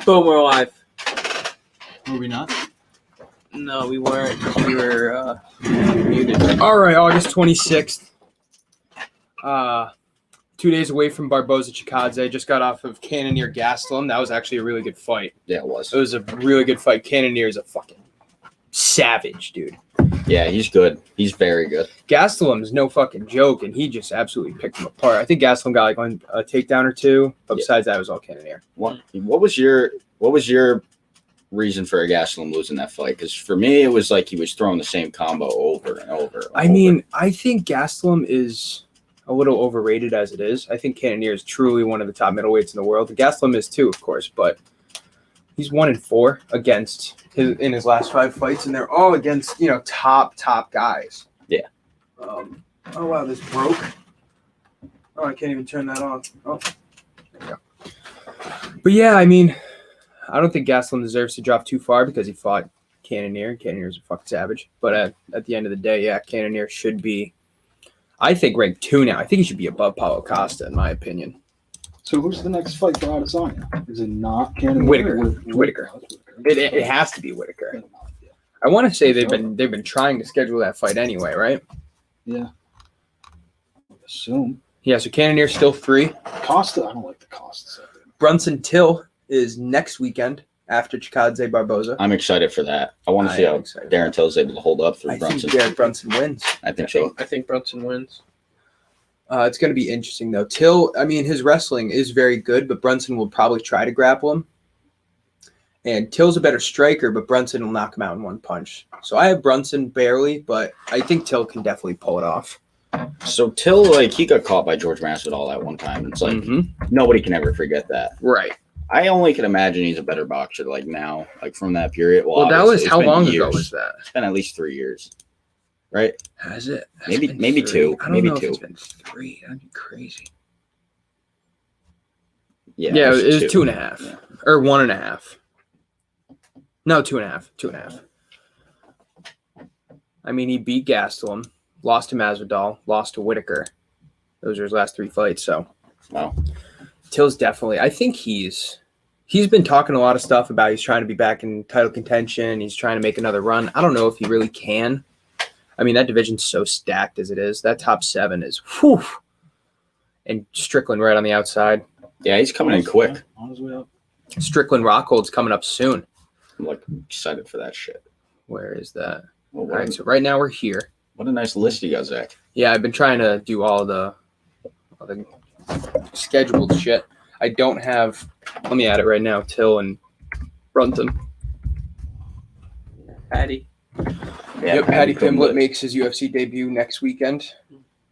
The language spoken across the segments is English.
Boom, we're live. Were we not? No, we weren't. We were muted. All right, August 26th. 2 days away from Barboza Chikadze. Just got off of Cannonier Gastelum. That was actually a really good fight. Yeah, it was. It was a really good fight. Cannonier is a fucking savage, dude. Yeah, he's good. He's very good. Gastelum is no fucking joke, and he just absolutely picked him apart. I think Gastelum got like a takedown or two, but besides that, it was all Cannonier. What was your reason for Gastelum losing that fight? Because for me, it was like he was throwing the same combo over and over. I mean, I think Gastelum is a little overrated as it is. I think Cannonier is truly one of the top middleweights in the world. And Gastelum is too, of course, but he's 1-4 against in his last 5 fights, and they're all against, top guys. Yeah. Oh, wow, this broke. Oh, I can't even turn that on. Oh, there we go. But yeah, I mean, I don't think Gastelum deserves to drop too far because he fought Cannonier. Cannonier's a fucking savage. But at the end of the day, yeah, Cannonier should be, I think, ranked 2 now. I think he should be above Paulo Costa, in my opinion. So who's the next fight for Adesanya? Is it not Cannonier? Whitaker. It has to be Whitaker. I want to say they've been trying to schedule that fight anyway, right? Yeah. I assume. Yeah, so Cannonier's still 3. Costa, I don't like the Costa. Brunson Till is next weekend after Chikadze Barboza. I'm excited for that. I want to see how Darren Till's able to hold up through Brunson. I think Brunson wins. I think so. I think Brunson wins. It's going to be interesting, though. Till, I mean, his wrestling is very good, but Brunson will probably try to grapple him. And Till's a better striker, but Brunson will knock him out in 1 punch. So I have Brunson barely, but I think Till can definitely pull it off. So Till, he got caught by George Masvidal at one time. It's like nobody can ever forget that. Right. I only can imagine he's a better boxer now, from that period. Well, that was how long ago was that? It's been at least 3 years, right? Has it? Maybe 2. I don't maybe know 2. If it's been 3. That'd be crazy. Yeah, it was 2. 2.5 or 1.5. No, 2.5. 2.5. I mean, he beat Gastelum, lost to Masvidal, lost to Whitaker. Those are his last 3 fights. So, wow. Till's definitely. I think he's been talking a lot of stuff about he's trying to be back in title contention. He's trying to make another run. I don't know if he really can. I mean, that division's so stacked as it is. That top 7 is whew. And Strickland right on the outside. Yeah, he's coming in quick. On his way up. Strickland Rockhold's coming up soon. I'm excited for that shit. Where is that? Well, all right, so right now we're here. What a nice list you got, Zach. Yeah, I've been trying to do all the scheduled shit. I don't have, let me add it right now, Till and Brunson. Patty. Yeah, Paddy Pimblett makes his UFC debut next weekend.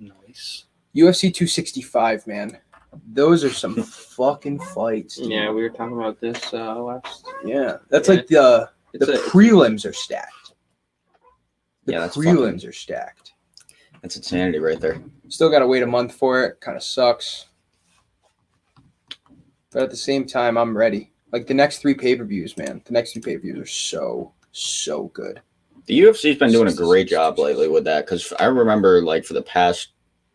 Nice. UFC 265, man. Those are some fucking fights. Dude. Yeah, we were talking about this last. Yeah, that's like the prelims are stacked. The that's prelims are stacked. That's insanity right there. Still got to wait a month for it. Kind of sucks. But at the same time, I'm ready. Like the next 3 pay-per-views, man. The next 3 pay-per-views are so good. The UFC's been doing a great job lately with that because I remember for the past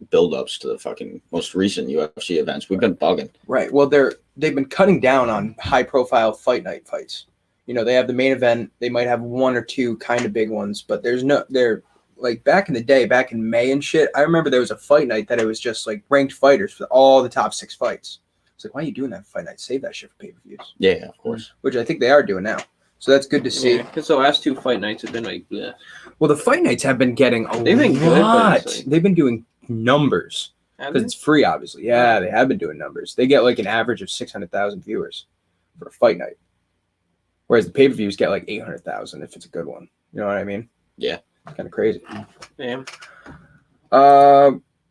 build-ups to the fucking most recent UFC events, we've been bugging. Right. Well, they've been cutting down on high-profile fight night fights. They have the main event. They might have 1 or 2 kind of big ones, but they're like back in the day, back in May and shit. I remember there was a fight night that it was just like ranked fighters for all the top 6 fights. It's like, why are you doing that fight night? Save that shit for pay-per-views. Yeah, of course. Which I think they are doing now. So that's good to see. Because the last 2 fight nights have been like, bleh. Well, the fight nights have been getting They've been lot. Good, They've been doing numbers because it's free, obviously. Yeah, they have been doing numbers. They get like an average of 600,000 viewers for a fight night, whereas the pay-per-views get like 800,000 if it's a good one. You know what I mean? Yeah, it's kind of crazy. Damn.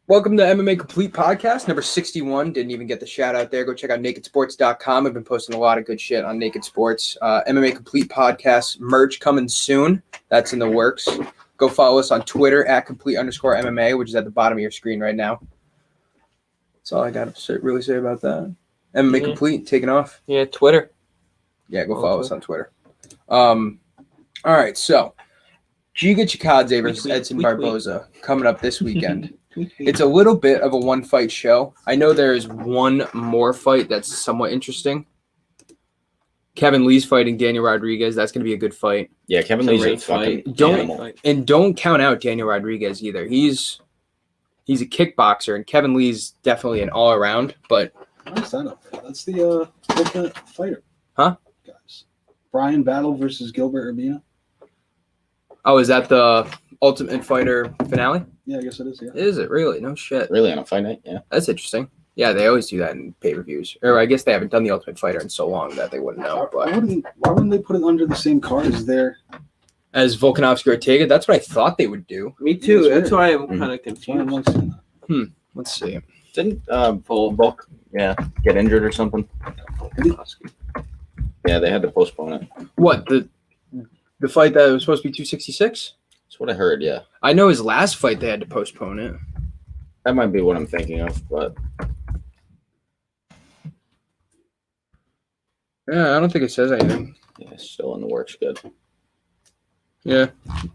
Welcome to MMA Complete Podcast, number 61. Didn't even get the shout out there. Go check out nakedsports.com. I've been posting a lot of good shit on Naked Sports. MMA Complete Podcast merch coming soon. That's in the works. Go follow us on Twitter at complete_MMA, which is at the bottom of your screen right now. That's all I got to really say about that. MMA Complete, taking off. Yeah, Twitter. Yeah, go follow us on Twitter. All right, so Giga Chikadze versus Edson Barboza coming up this weekend. It's a little bit of a 1-fight show. I know there's one more fight that's somewhat interesting. Kevin Lee's fighting Daniel Rodriguez. That's going to be a good fight. Yeah, Kevin It's a Lee's a great fucking fight. animal. And don't count out Daniel Rodriguez either. He's a kickboxer, and Kevin Lee's definitely an all-around, but Why is that up there? That's the Ultimate Fighter. Huh? Guys. Brian Battle versus Gilbert Urbina. oh, is that the Ultimate Fighter finale? Yeah, I guess it is, yeah. Is it really? No shit. Really on a fight night, yeah. That's interesting. Yeah, they always do that in pay-per-views. Or I guess they haven't done the Ultimate Fighter in so long that they wouldn't know. Why But wouldn't they put it under the same card as their... as Volkanovski Ortega, that's what I thought they would do. Me too. That's That's why I'm Mhm. kind of That's why I'm confused. like saying that. Let's see. Didn't Volk get injured or something? Yeah, they had to postpone it. What, the fight that was supposed to be 266? That's what I heard, yeah. I know his last fight they had to postpone it. That might be what I'm thinking of, but Yeah, I don't think it says anything. yeah, it's still in the works. Good. Yeah,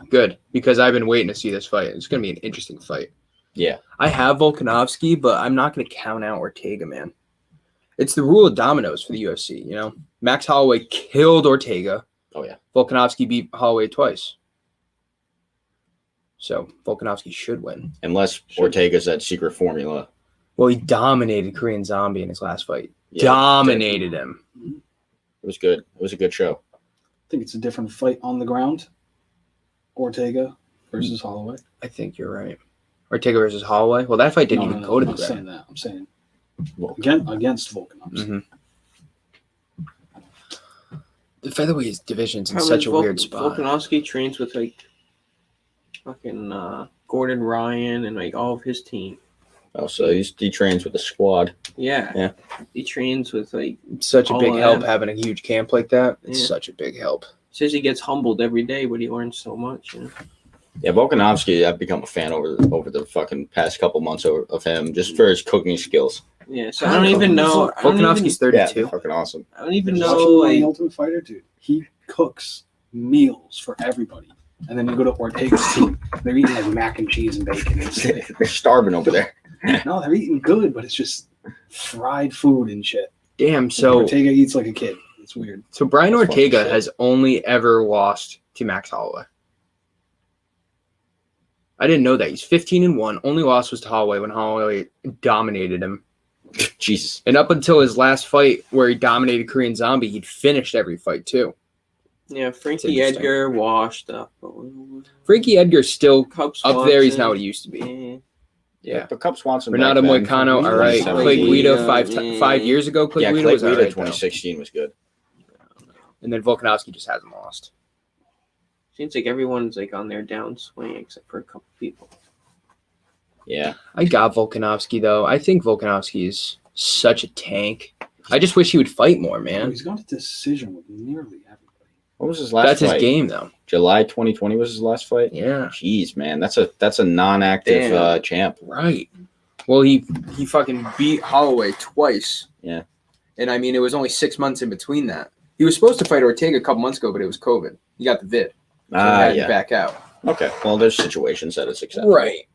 good. Because I've been waiting to see this fight. It's going to be an interesting fight. Yeah. I have Volkanovski, but I'm not going to count out Ortega, man. It's the rule of dominoes for the UFC, you know? Max Holloway killed Ortega. Oh, yeah. Volkanovski beat Holloway twice. So Volkanovski should win. Unless Ortega's that secret formula. Well, he dominated Korean Zombie in his last fight. Yeah, Dominated him. It was good. It was a good show. I think it's a different fight on the ground. Ortega versus Holloway. I think you're right. Ortega versus Holloway. Well, that fight didn't even go to I'm the not saying ground. that. I'm saying Well, against Volkanovski. The featherweight division's in How such a is weird spot. Volkanovski trains with like fucking Gordon Ryan and like all of his team. oh, so he trains with the squad. Yeah. Yeah. He trains with like It's such a all big of help them. having a huge camp like that. It's Yeah. such a big help. Says he gets humbled every day, but he learns so much. You know? Yeah, Volkanovski, I've become a fan over the fucking past couple months of him just for his cooking skills. Yeah. So I don't even know. Volkanovski's Yeah, 32. fucking awesome. I don't even Watching know. him on the Like, Ultimate Fighter, dude. He cooks meals for everybody. And then you go to Ortega's team. They're eating like mac and cheese and bacon. And shit. They're starving over there. No, they're eating good, but it's just fried food and shit. Damn. So Ortega eats like a kid. It's weird. Brian That's fucking Ortega sick. has only ever lost to Max Holloway. I didn't know that. He's 15-1. Only loss was to Holloway when Holloway dominated him. Jesus. And up until his last fight where he dominated Korean Zombie, he'd finished every fight too. yeah, Frankie interesting. Edgar washed up. Frankie Edgar's still Cubs up there. He's not what he used to be. Yeah. Yeah. But Cub Swanson. Renato back then, Moicano, all right. Clay Clay Guida, Guida, 5 years ago. Clay Yeah, Guida Clay was all Guida right, though. 2016 was good. And then Volkanovski just hasn't lost. Seems like everyone's like on their downswing except for a couple people. Yeah. I got Volkanovski, though. I think Volkanovski is such a tank. I just wish he would fight more, man. He's got a decision with nearly everybody. What was his last That's fight? his game, though. July 2020 was his last fight. Yeah. Jeez, man, that's a non-active Damn. champ. Right. Well, he fucking beat Holloway twice. Yeah. And I mean, it was only 6 months in between that. He was supposed to fight Ortega a couple months ago, but it was COVID. He got the vid. So he had to Yeah. back out. Okay. Well, there's situations that it's acceptable. Right.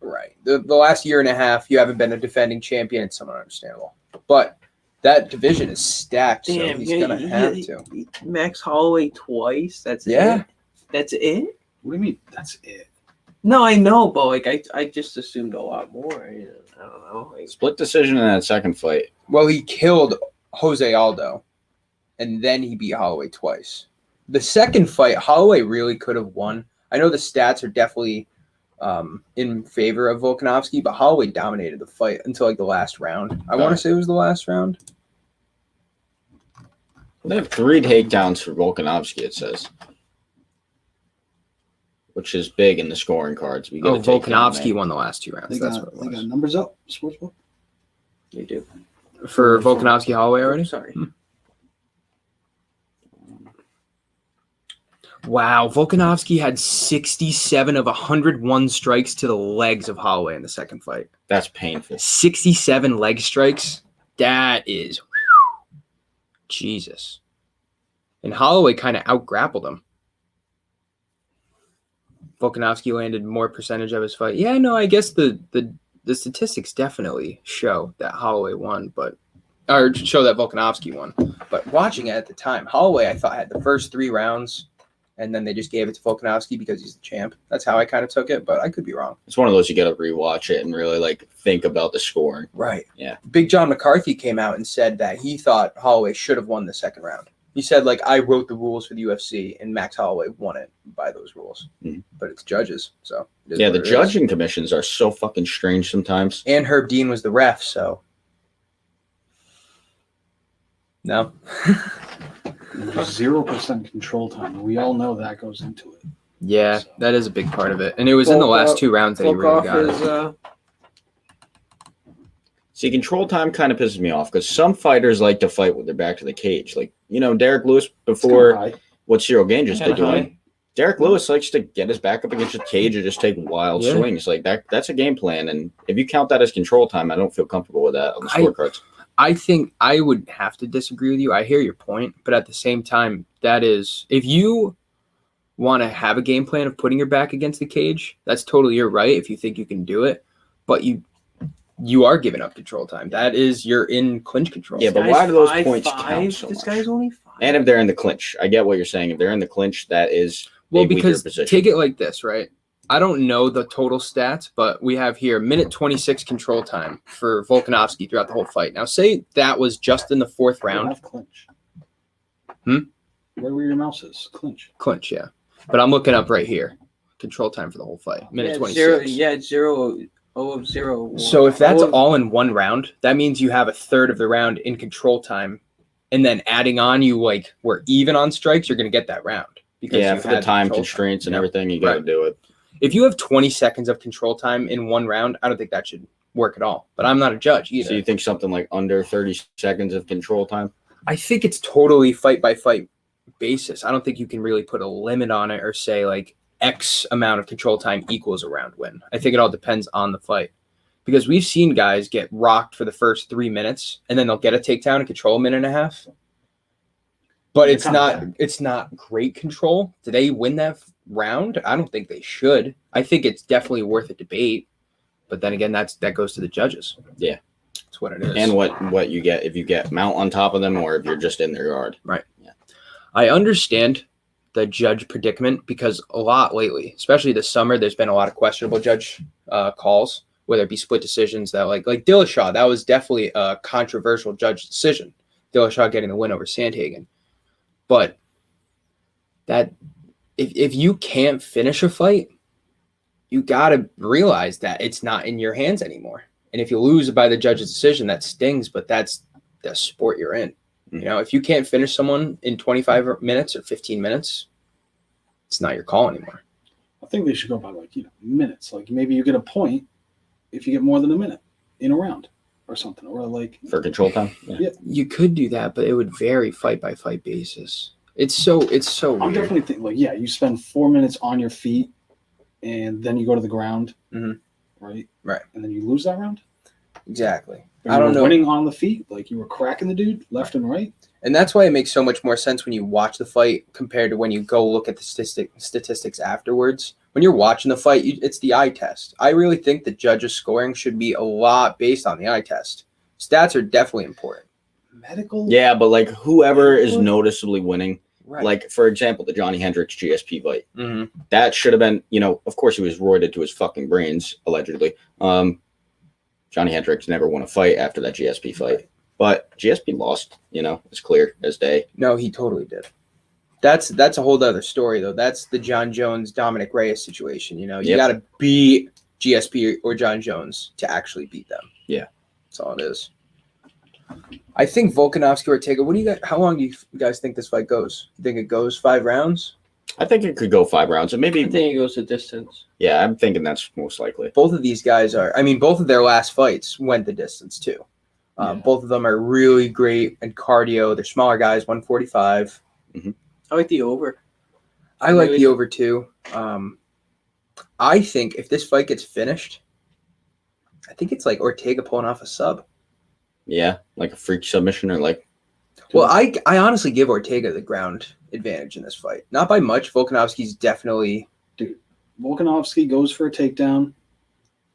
The last year and a half, you haven't been a defending champion. It's somewhat understandable. But that division is stacked, so Damn, he's yeah, going to have to. Max Holloway twice. That's Yeah. it. That's it. What do you mean? That's it. No, I know, but like I just assumed a lot more. You know, I don't know. Like, Split decision in that second fight. Well, he killed Jose Aldo, and then he beat Holloway twice. The second fight, Holloway really could have won. I know the stats are definitely in favor of Volkanovski, but Holloway dominated the fight until like the last round. I want to say it was the last round. They have 3 takedowns for Volkanovski, it says. Which is big in the scoring cards. We Oh, gotta take him, Volkanovski man. won the last 2 rounds. They That's got, what it they got was. numbers up, Sportsbook. you do. For Volkanovski Holloway already? Sorry. Wow, Volkanovski had 67 of 101 strikes to the legs of Holloway in the second fight. That's painful. 67 leg strikes. That is Jesus. And Holloway kind of out-grappled him. Volkanovski landed more percentage of his fight. Yeah, no, I guess the statistics definitely show that Holloway won, but or show that Volkanovski won. But watching it at the time, Holloway, I thought, had the first 3 rounds, and then they just gave it to Volkanovski because he's the champ. That's how I kind of took it, but I could be wrong. It's one of those you got to rewatch it and really like think about the scoring. Right. Yeah. Big John McCarthy came out and said that he thought Holloway should have won the second round. He said, like, I wrote the rules for the UFC, and Max Holloway won it by those rules. Mm-hmm. But it's judges, so. Yeah, the judging commissions are so fucking strange sometimes. And Herb Dean was the ref, so. No. 0% control time. We all know that goes into it. Yeah, that is a big part of it. And it was in the last 2 rounds that he really got it. See, control time kind of pisses me off because some fighters like to fight with their back to the cage. Like, Derek Lewis before what Cyril Gain just did to him. Derek Lewis likes to get his back up against the cage and just take wild swings. Like that's a game plan. And if you count that as control time, I don't feel comfortable with that on the scorecards. I think I would have to disagree with you. I hear your point, but at the same time, that is, if you want to have a game plan of putting your back against the cage, that's totally your right if you think you can do it. But you are giving up control time. That is, you're in clinch control. Yeah, but why do those points count so much? This guy's only 5. And if they're in the clinch, I get what you're saying. If they're in the clinch, that is well, a weaker because position. Take it like this, right? I don't know the total stats, but we have here minute 26 control time for Volkanovski throughout the whole fight. Now, say that was just in the 4th round. Have clinch. Where your mouse is? Clinch. Clinch, yeah. But I'm looking up right here. Control time for the whole fight. Minute 26. It's 0 of 0. So if that's all in 1 round, that means you have a third of the round in control time. And then adding on, we're even on strikes, you're going to get that round. Because for the time constraints and everything, you got to do it. If you have 20 seconds of control time in 1 round, I don't think that should work at all. But I'm not a judge either. So you think something like under 30 seconds of control time? I think it's totally fight-by-fight basis. I don't think you can really put a limit on it or say, like, X amount of control time equals a round win. I think it all depends on the fight. Because we've seen guys get rocked for the first 3 minutes, and then they'll get a takedown and control a minute and a half. But it's not great control. Do they win that round? I don't think they should. I think it's definitely worth a debate. But then again, that goes to the judges. Yeah. That's what it is. And what you get if you get mount on top of them or if you're just in their yard. Right. Yeah. I understand the judge predicament because a lot lately, especially this summer, there's been a lot of questionable judge calls, whether it be split decisions that like Dillashaw, that was definitely a controversial judge decision. Dillashaw getting the win over Sandhagen. But that if you can't finish a fight, you got to realize that it's not in your hands anymore. And if you lose by the judge's decision, that stings, but that's the sport you're in. If you can't finish someone in 25 minutes or 15 minutes, it's not your call anymore. I think they should go by minutes. Like maybe you get a point if you get more than a minute in a round or something, or like for control time. Yeah. You could do that, but it would vary fight by fight basis. It's so weird. I'm definitely thinking you spend 4 minutes on your feet and then you go to the ground, right? Right. And then you lose that round. Exactly. I don't know. Winning on the feet, like you were cracking the dude left and right. And that's why it makes so much more sense when you watch the fight compared to when you go look at the statistics afterwards. When you're watching the fight, it's the eye test. I really think the judges' scoring should be a lot based on the eye test. Stats are definitely important. Medical? Yeah, but like whoever is noticeably winning, right. Like for example, the Johnny Hendricks GSP fight, that should have been, of course he was roided to his fucking brains, allegedly. Johnny Hendricks never won a fight after that GSP fight. Right. But GSP lost, it's clear as day. No, he totally did. That's a whole other story, though. That's the John Jones, Dominic Reyes situation. You got to beat GSP or John Jones to actually beat them. Yeah. That's all it is. I think Volkanovski Ortega, how long do you guys think this fight goes? You think it goes 5 rounds? I think it could go 5 rounds. And maybe I think it goes the distance. Yeah, I'm thinking that's most likely. Both of these guys both of their last fights went the distance, too. Both of them are really great in cardio. They're smaller guys, 145. I like the over. I like the over, too. I think if this fight gets finished, I think it's like Ortega pulling off a sub. Yeah, like a freak submission or like... Well, I honestly give Ortega the ground advantage in this fight. Not by much. Volkanovski's definitely... Dude, Volkanovski goes for a takedown,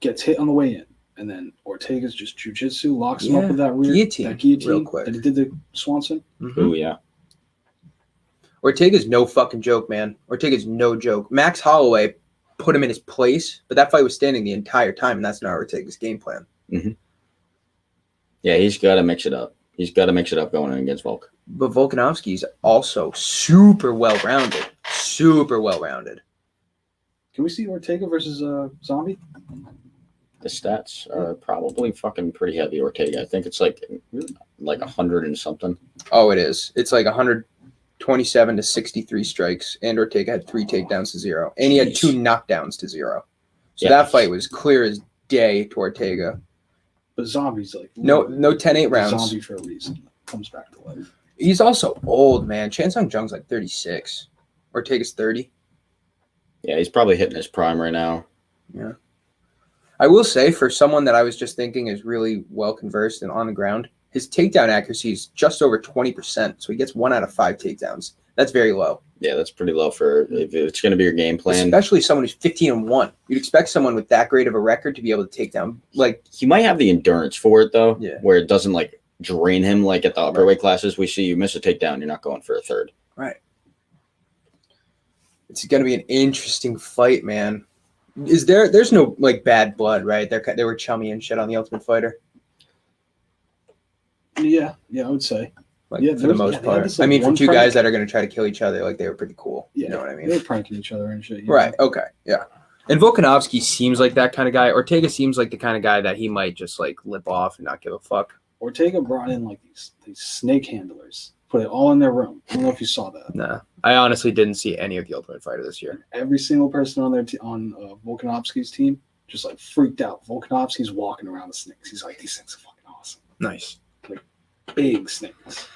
gets hit on the way in, And then Ortega's just jiu-jitsu, locks him up with that guillotine real quick. that he did to Swanson. Oh, yeah. Ortega's no fucking joke, man. Ortega's no joke. Max Holloway put him in his place, but that fight was standing the entire time, and that's not Ortega's game plan. Mm-hmm. Yeah, he's got to mix it up. He's got to mix it up going in against Volk. But Volkanovski's also super well-rounded. Super well-rounded. Can we see Ortega versus Zombie? The stats are probably fucking pretty heavy, Ortega. I think it's like 100 and something. Oh, it is. It's like 127 to 63 strikes, and Ortega had 3 takedowns to 0. And he had 2 knockdowns to 0. So that fight was clear as day to Ortega. But Zombie's like... No 10-8 rounds. Zombie for a reason. Comes back to life. He's also old, man. Chan Sung Jung's like 36. Ortega's 30. Yeah, he's probably hitting his prime right now. Yeah. I will say, for someone that I was just thinking is really well-conversed and on the ground, his takedown accuracy is just over 20%, so he gets 1 out of 5 takedowns. That's very low. Yeah, that's pretty low for if it's going to be your game plan. Especially someone who's 15-1. You'd expect someone with that great of a record to be able to take down. Like, he might have the endurance for it, though, Yeah. where it doesn't, like, drain him like at the upper weight classes. We see you miss a takedown, you're not going for a third. Right. It's going to be an interesting fight, man. There's no, like, bad blood, right? They were chummy and shit on The Ultimate Fighter. Yeah, I would say. Like, Yeah, for the most part. this, like, I mean, for one two prank. guys that are going to try to kill each other, like, they were pretty cool. Yeah, You know what I mean? They were pranking each other and shit. Yeah. Right. Okay. Yeah. And Volkanovski seems like that kind of guy. Ortega seems like the kind of guy that he might just, like, lip off and not give a fuck. Ortega brought in like these snake handlers, put it all in their room. I don't know if you saw that. Nah. I honestly didn't see any of The Ultimate Fighter this year. Every single person on their on Volkanovski's team just like freaked out. Volkanovski's walking around the snakes. He's like, these things are fucking awesome. Nice. Big snakes.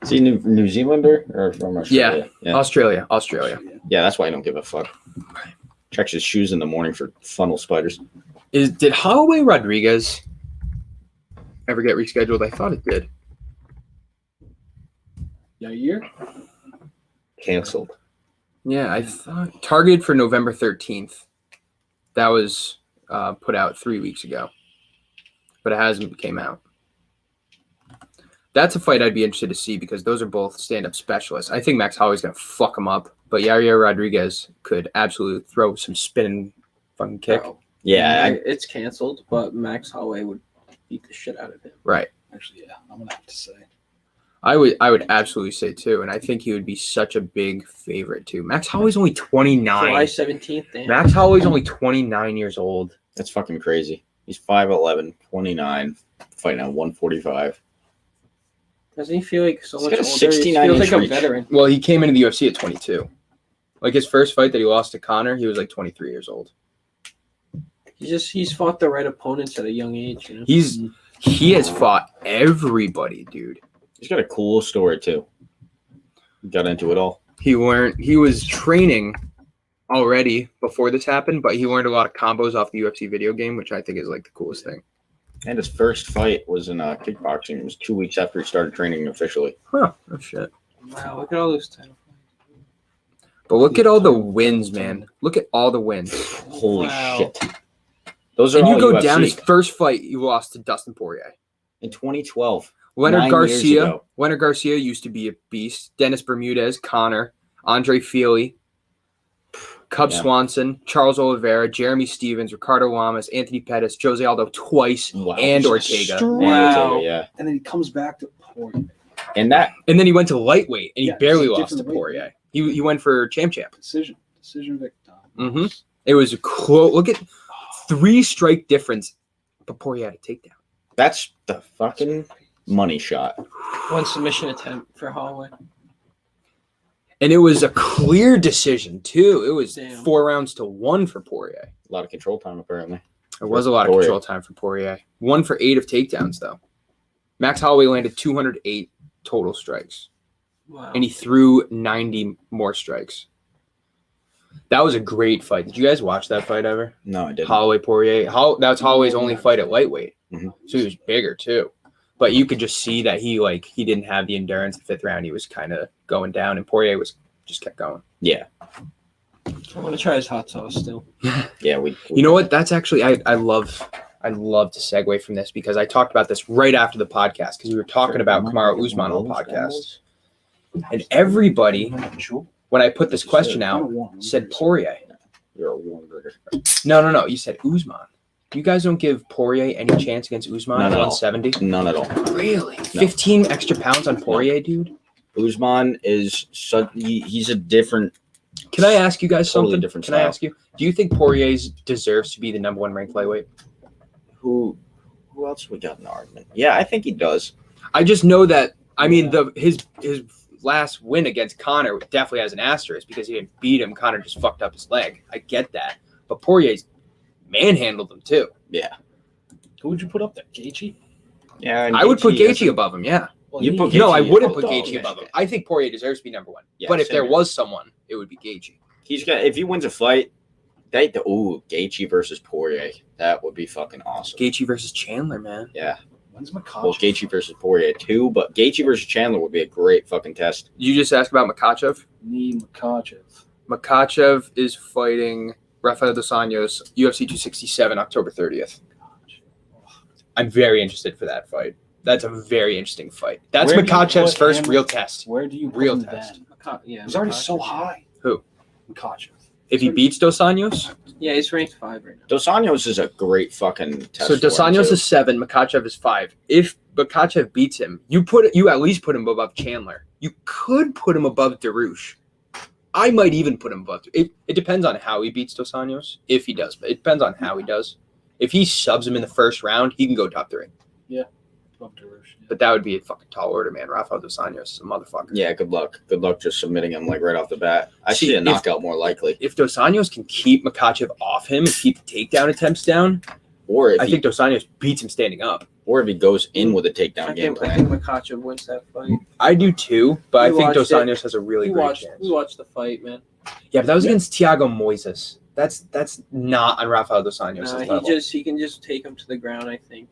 Is he New Zealander or from Australia? Yeah. Australia. Yeah, that's why I don't give a fuck. Checks his shoes in the morning for funnel spiders. Did Holloway Rodriguez ever get rescheduled? I thought it did. Yair? Canceled. Yeah, I thought targeted for November 13th. That was put out 3 weeks ago, but it hasn't came out. That's a fight I'd be interested to see because those are both stand-up specialists. I think Max Holloway's gonna fuck him up, but Yair Rodriguez could absolutely throw some spinning fucking kick. Bro, Yeah, it's canceled, but Max Holloway would beat the shit out of him. Right. Actually, yeah, I'm gonna have to say. I would absolutely say too, and I think he would be such a big favorite too. Max Holloway's only 29. July 17th, damn. Max Holloway's only 29 years old. that's fucking crazy. He's 5'11", 29, fighting at 145. Doesn't he feel like so He's much got a older? He 69 feels inch like a reach. veteran. Well, he came into the UFC at 22. Like his first fight that he lost to Conor, he was like 23 years old. He's fought the right opponents at a young age. You know? He has fought everybody, dude. He's got a cool story, too. Got into it all. He was training already before this happened, but he learned a lot of combos off the UFC video game, which I think is like the coolest thing. And his first fight was in kickboxing. It was 2 weeks after he started training officially. Huh. Oh shit. Wow, look at all those titles. But look at all the wins, man. Look at all the wins. Holy Wow. shit. Those are And all you go UFC. down his first fight, you lost to Dustin Poirier. In 2012. Leonard 9 years Garcia. ago. Leonard Garcia used to be a beast. Dennis Bermudez, Connor, Andre Feely, Cub Yeah. Swanson, Charles Oliveira, Jeremy Stevens, Ricardo Lamas, Anthony Pettis, Jose Aldo twice, Wow. and Just Ortega. And Wow. Ortega, yeah. And then he comes back to Poirier. And that, And then he went to lightweight, and he Yeah, barely it's a lost to different weight. Poirier. He went for champ. Decision victor. Mhm. It was a close. Look at 3 strike difference, but Poirier had a takedown. that's the fucking money shot. One submission attempt for Holloway. And it was a clear decision, too. It was Damn. 4 rounds to 1 for Poirier. A lot of control time, apparently. There was a lot of Poirier. control time for Poirier. 1 for 8 of takedowns, though. Max Holloway landed 208 total strikes, Wow. and he threw 90 more strikes. That was a great fight. Did you guys watch that fight ever? No, I didn't. Holloway Poirier. That was Holloway's only fight at lightweight, Mhm. so he was bigger too. But you could just see that he didn't have the endurance. The 5th round, he was kind of going down, and Poirier just kept going. Yeah. I want to try his hot sauce still. Yeah, we You know what? That's actually I love I'd love to segue from this because I talked about this right after the podcast because we were talking about Kamaru Usman on the podcast. And everybody, when I put this question out, said Poirier. You're a warm burger. No. You said Usman. You guys don't give Poirier any chance against Usman at 170? None at all. Really? 15 extra pounds on Poirier, dude? Usman is he's a different. Can I ask you guys Totally something? different Can I style. ask you? Do you think Poirier deserves to be the number one ranked lightweight? Who else we got in the argument? Yeah, I think he does. I just know that. I mean, his last win against Conor definitely has an asterisk because he didn't beat him. Conor just fucked up his leg. I get that, but Poirier's manhandled him too. Yeah. Who would you put up there? Gaethje? Yeah, and I would put Gaethje Gaethje above him. Yeah. Well, You put No, I Gaethje wouldn't above put him. Gaethje above him. I think Poirier deserves to be number one. Yeah, but if same there here. was someone, it would be Gaethje. He's got. If he wins a fight, Gaethje versus Poirier. That would be fucking awesome. Gaethje versus Chandler, man. Yeah. When's Makachev? Well, Gaethje versus Poirier too, but Gaethje versus Chandler would be a great fucking test. You just asked about Makachev. Need Makachev. Makachev is fighting Rafael dos Anjos, UFC 267, October 30th. I'm very interested for that fight. That's a very interesting fight. That's Where do you Makachev's put first him? real test. Where do you put Real him test. then? Yeah, He's already so high. Who? Makachev. If he beats Dos Anjos? Yeah, he's ranked 5 right now. Dos Anjos is a great fucking test. So Dos for him, Anjos too. is 7, Makachev is 5. If Makachev beats him, you at least put him above Chandler. You could put him above Darush. I might even put him above. It depends on how he beats Dos Anjos. If he does, but it depends on how he does. If he subs him in the first round, he can go top 3. Above Darush, yeah. But that would be a fucking tall order, man. Rafael dos Anjos is a motherfucker. Yeah, good luck. Good luck just submitting him like right off the bat. I See, see a if- knockout more likely. If Dos Anjos can keep Makachev off him and keep the takedown attempts down, Or if I he, think Dos Anjos beats him standing up. or if he goes in with a takedown I game think plan. Makachev wins that fight. I do too, but I We think watched Dos it. Anjos has a really We great watched chance. the fight, man. Yeah, but that was against Thiago Moises. That's not on Rafael dos Anjos' No, level. he can just take him to the ground. I think.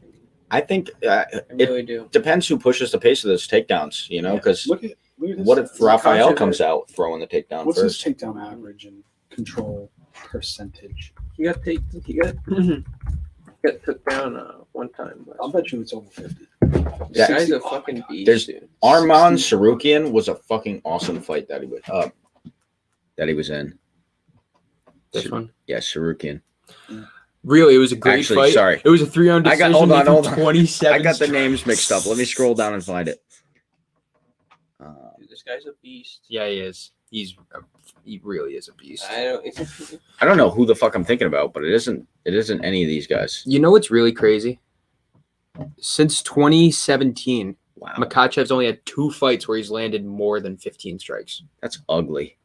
I think I it really do. depends who pushes the pace of those takedowns, you know, Yeah. because Look at this. what if Rafael Makachev- comes out throwing the takedown What's first? his takedown average and control percentage? He got took down one time. I'll bet you it's over 50. This Yeah. guy's a Oh my fucking God. beast, There's- dude. Arman Sarukian was a fucking awesome fight that he was in. This one. Yeah, Sarukian. Really, it was a great Actually, fight. sorry. It was a 3-round I decision. got- hold on, He threw hold on. 27 I got the strikes. names mixed up. Let me scroll down and find it. Dude, this guy's a beast. Yeah, he is. He really is a beast. I I don't know who the fuck I'm thinking about, but it isn't any of these guys. You know what's really crazy? Since 2017, Wow, Makachev's only had 2 fights where he's landed more than 15 strikes. that's ugly.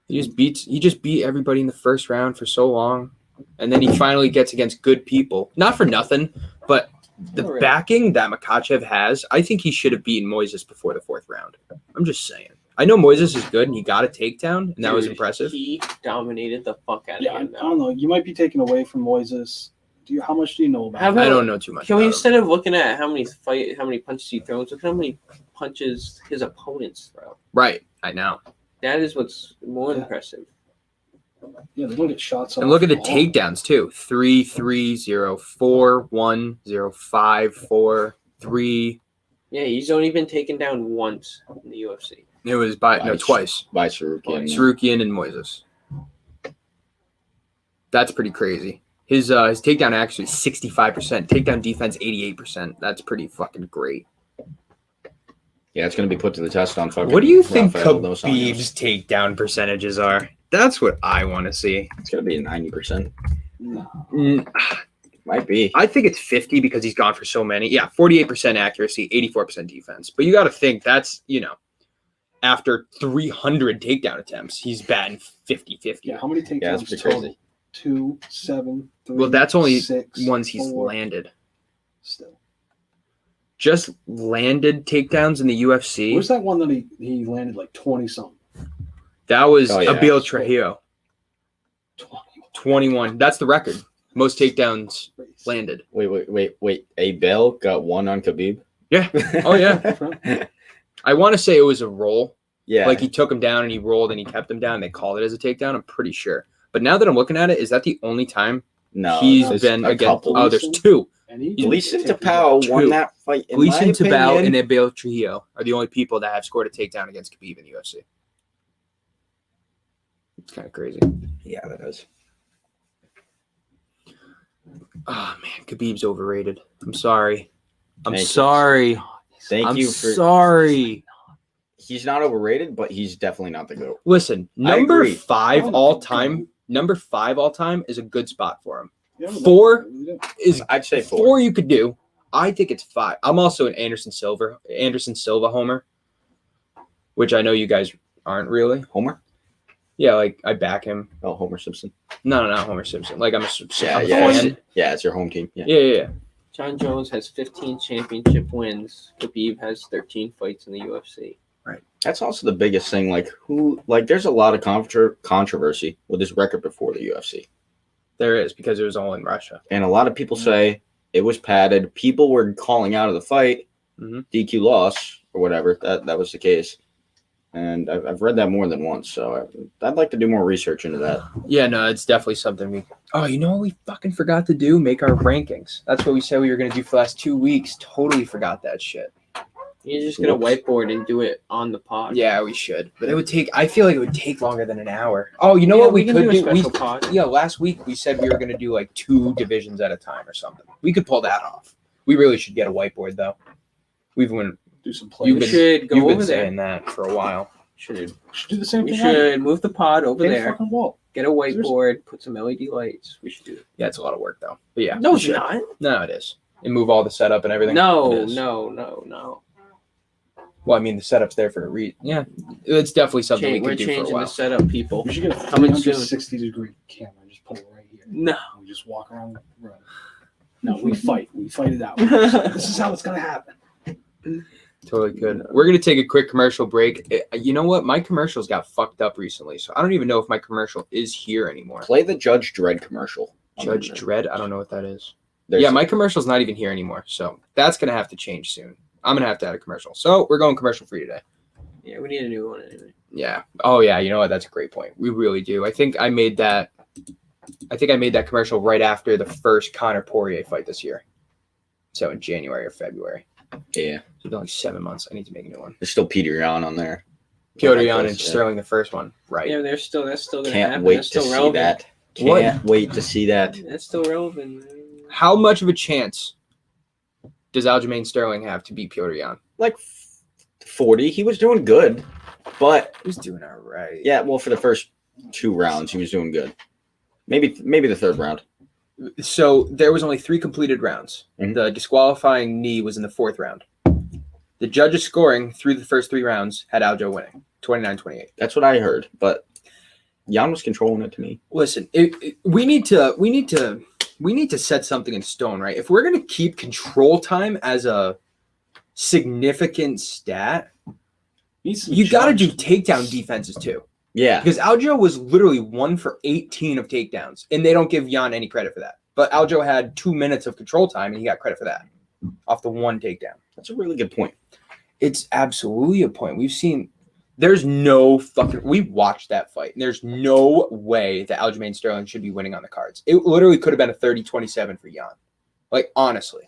He just beat everybody in the first round for so long. And then he finally gets against good people. Not for nothing, but the All right. backing that Makachev has, I think he should have beaten Moises before the 4th round. I'm just saying. I know Moises is good and he got a takedown, and that was impressive. He dominated the fuck out of Yeah, I him. don't know. You might be taken away from Moises. How much do you know about How him? about- I don't know too much. Can we, about him. instead of looking at how many punches he throws, look at how many punches his opponents throw. Right, I know. That is what's more Yeah. impressive. Yeah, they don't get shots. And off look at the all. takedowns too. 3, 3, 0, 4, 1, 0, 5, 4, 3. Yeah, he's only been taken down once in the UFC. It was twice. By Sarukian. Sarukian and Moises. That's pretty crazy. His takedown actually is 65%. Takedown defense 88%. That's pretty fucking great. Yeah, it's gonna be put to the test on fucking. What do you think Rafael dos Anjos. Khabib's takedown percentages are? That's what I want to see. It's gonna be a 90%. No. Might be. I think it's 50 because he's gone for so many. Yeah, 48% accuracy, 84% defense. But you got to think that's, after 300 takedown attempts, he's batting 50-50. Yeah, how many takedowns Yeah, that's pretty total? crazy. 2, 7, 3. Well, that's only 6, ones he's 4. landed. Still. Just landed takedowns in the UFC. Where's that one that he landed like 20 something? That was Oh, yeah. Abil Trujillo, 20. 21. That's the record. Most takedowns landed. Wait. A Bell got one on Khabib. Yeah. Oh, yeah. I want to say it was a roll. Yeah. Like he took him down and he rolled and he kept him down. They called it as a takedown. I'm pretty sure. But now that I'm looking at it, is that the only time No, He's there's been a against. couple. Oh, there's two. And he Gleason take Tapao Two. won that fight. In my Gleason Tabao opinion. and Abel Trujillo are the only people that have scored a takedown against Khabib in the UFC. It's kind of crazy. Yeah, that is. Oh man, Khabib's overrated. I'm sorry. Thank you. Sorry. Thank you for. sorry. He's not overrated, but he's definitely not the GOAT. Listen, I number agree. 5 all time. Number 5 all time is a good spot for him. 4 is I'd say 4. 4 you could do. I think it's 5. I'm also an Anderson Silva homer, which I know you guys aren't really. Homer? Yeah, like I back him. Oh, Homer Simpson. No, not Homer Simpson. Like I'm a Yeah, fan. it's your home team. Yeah. Yeah. John Jones has 15 championship wins. Khabib has 13 fights in the UFC. That's also the biggest thing. There's a lot of controversy with his record before the UFC. There is, because it was all in Russia. And a lot of people say it was padded. People were calling out of the fight, DQ loss or whatever. That was the case. And I've read that more than once. So I'd like to do more research into that. Yeah, no, it's definitely something we. Oh, you know what we fucking forgot to do? Make our rankings. That's what we said we were going to do for the last 2 weeks. Totally forgot that shit. You're just going to whiteboard and do it on the pod. Yeah, we should. But it would take, I feel like it would take longer than an hour. Oh, you know Yeah, what we can could do? A do? special pod. Yeah, last week we said we were going to do like 2 divisions at a time or something. We could pull that off. We really should get a whiteboard though. We've been Do some You've We plays. been- should go you've been over there. saying that for a while. Should should do the same we thing. should move the pod over Get a there. fucking wall. Get a whiteboard. Put some LED lights. We should do it. Yeah, it's a lot of work though. But yeah, No, we it's should. not. No, it is. And move all the setup and everything. It No. is. No. Well, I mean, the setup's there for a reason. Yeah, it's definitely something we We're can do for a changing while. the setup, people. We should get a Coming soon. 360-degree camera and just put it right here. No. And we just walk around the room. No, we fight. We fight it out. This is how it's gonna happen. Totally could. We're going to take a quick commercial break. You know what? My commercials got fucked up recently, so I don't even know if my commercial is here anymore. Play the Judge Dredd commercial. Judge Dredd? I don't know what that is. There's Yeah, my commercial's not even here anymore, so that's going to have to change soon. I'm going to have to add a commercial. So we're going commercial free today. Yeah, we need a new one anyway. Yeah. Oh, yeah. You know what? That's a great point. We really do. I think I made that commercial right after the first Conor Poirier fight this year. So in January or February. Yeah. So it's been like 7 months. I need to make a new one. There's still Peter Yan on there. Piotr Jan and Yeah. Sterling, the first one. Right. Yeah, that's still gonna Can't happen. wait That's to still see relevant. that. What? Can't wait to see that. That's still relevant. How much of a chance does Aljamain Sterling have to beat Piotr Jan? Like 40. He was doing good. But He's doing all right. yeah, well, for the first 2 rounds, he was doing good. Maybe the 3rd round. So there was only 3 completed rounds. Mhm. The disqualifying knee was in the 4th round. The judges scoring through the first 3 rounds had Aljo winning, 29-28. That's what I heard. But Jan was controlling it to me. Listen, we need to set something in stone, right? If we're going to keep control time as a significant stat, you got to do takedown defenses too. Yeah. Because Aljo was literally 1 for 18 of takedowns, and they don't give Jan any credit for that. But Aljo had 2 minutes of control time, and he got credit for that off the 1 takedown. That's a really good point. It's absolutely a point. There's no fucking. We watched that fight, and there's no way that Aljamain Sterling should be winning on the cards. It literally could have been a 30-27 for Jan. Like, honestly.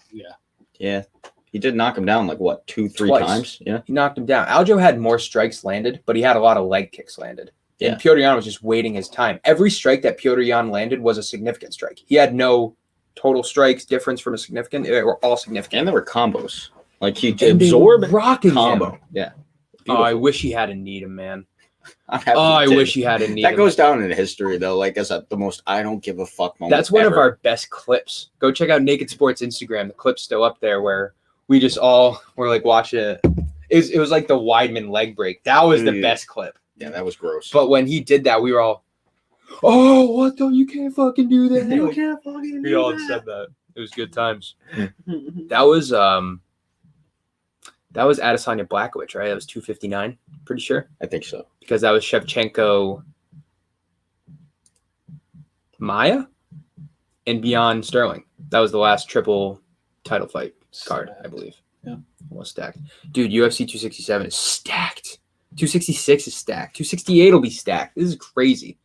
Yeah. He did knock him down like what, 2-3 Twice. times? Yeah. He knocked him down. Aljo had more strikes landed, but he had a lot of leg kicks landed. Yeah. And Piotr Jan was just waiting his time. Every strike that Piotr Jan landed was a significant strike. He had no total strikes difference from a significant. They were all significant. And there were combos. Like he And they absorbed were rocking combo. him. Yeah. Oh, I wish he had a Needham, man. I'm happy Oh, he I did. wish he had a Needham. That goes down in history though, like as the most I don't give a fuck moment. That's one of ever. our best clips. Go check out Naked Sports Instagram. The clip's still up there where we just all were like watching it. It was like the Weidman leg break. That was the Mm. best clip. Yeah, that was gross. But when he did that, we were all, oh, what the? You can't fucking do that. You can't fucking We do all that. said that. It was good times. That was Adesanya Blackowicz, right? That was 259, pretty sure. I think so. Because that was Shevchenko Maya and beyond Sterling. That was the last triple title fight card, I believe. Yeah. Almost stacked. Dude, UFC 267 is stacked. 266 is stacked. 268 will be stacked. This is crazy.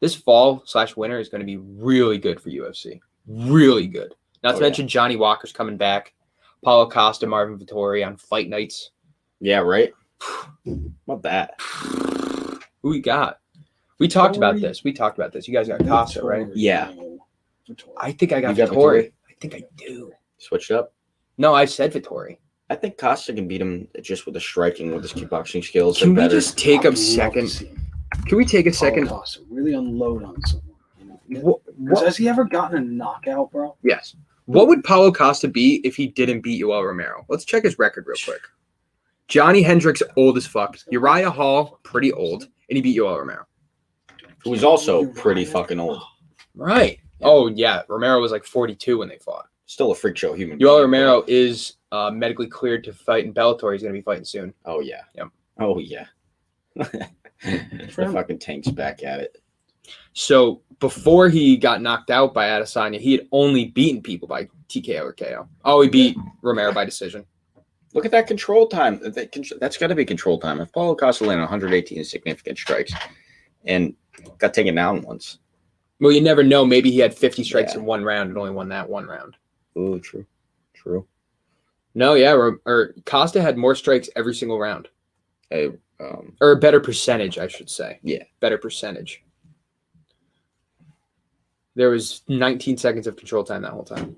This fall/winter is going to be really good for UFC. Really good. Not to mention Johnny Walker's coming back. Paulo Costa, Marvin Vettori on fight nights. Yeah, right. What that? Who we got? We talked about this. You guys got Costa, right? Yeah. I think I got You got Vettori. I think I do. Switched up. No, I said Vettori. I think Costa can beat him just with the striking, with his kickboxing skills. Can we better. just take a second? Can we take a second? Costa really unload on someone. You know? Because has he ever gotten a knockout, bro? Yes. What would Paulo Costa be if he didn't beat Yoel Romero? Let's check his record real quick. Johnny Hendricks, old as fuck. Uriah Hall, pretty old. And he beat Yoel Romero. Who's also pretty fucking old. Right. Oh, yeah. Romero was like 42 when they fought. Still a freak show human. Yoel Romero is medically cleared to fight in Bellator. He's going to be fighting soon. Oh, yeah. Yep. Oh, yeah. The fucking Tank's back at it. So before he got knocked out by Adesanya, he had only beaten people by TKO or KO. Oh, he beat Romero by decision. Look at that control time. That's got to be control time. If Paulo Costa landed 118 significant strikes and got taken down once. Well, you never know. Maybe he had 50 strikes in one round and only won that one round. Oh, true. True. No, yeah. Or Costa had more strikes every single round. Hey, or a better percentage, I should say. Yeah. Better percentage. There was 19 seconds of control time that whole time.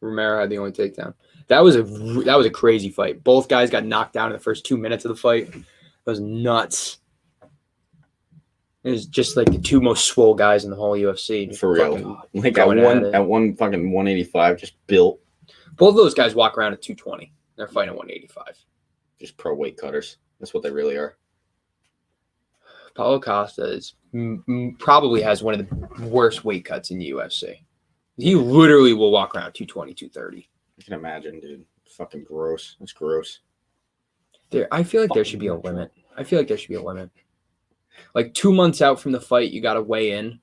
Romero had the only takedown. That was a crazy fight. Both guys got knocked down in the first 2 minutes of the fight. It was nuts. It was just like the two most swole guys in the whole UFC. For real. Like at one fucking 185, just built. Both of those guys walk around at 220. They're fighting 185. Just pro weight cutters. That's what they really are. Paulo Costa is probably has one of the worst weight cuts in the UFC. He literally will walk around 220, 230. I can imagine, dude. Fucking gross. That's gross. I feel like there should be a limit. Like 2 months out from the fight, you got to weigh in,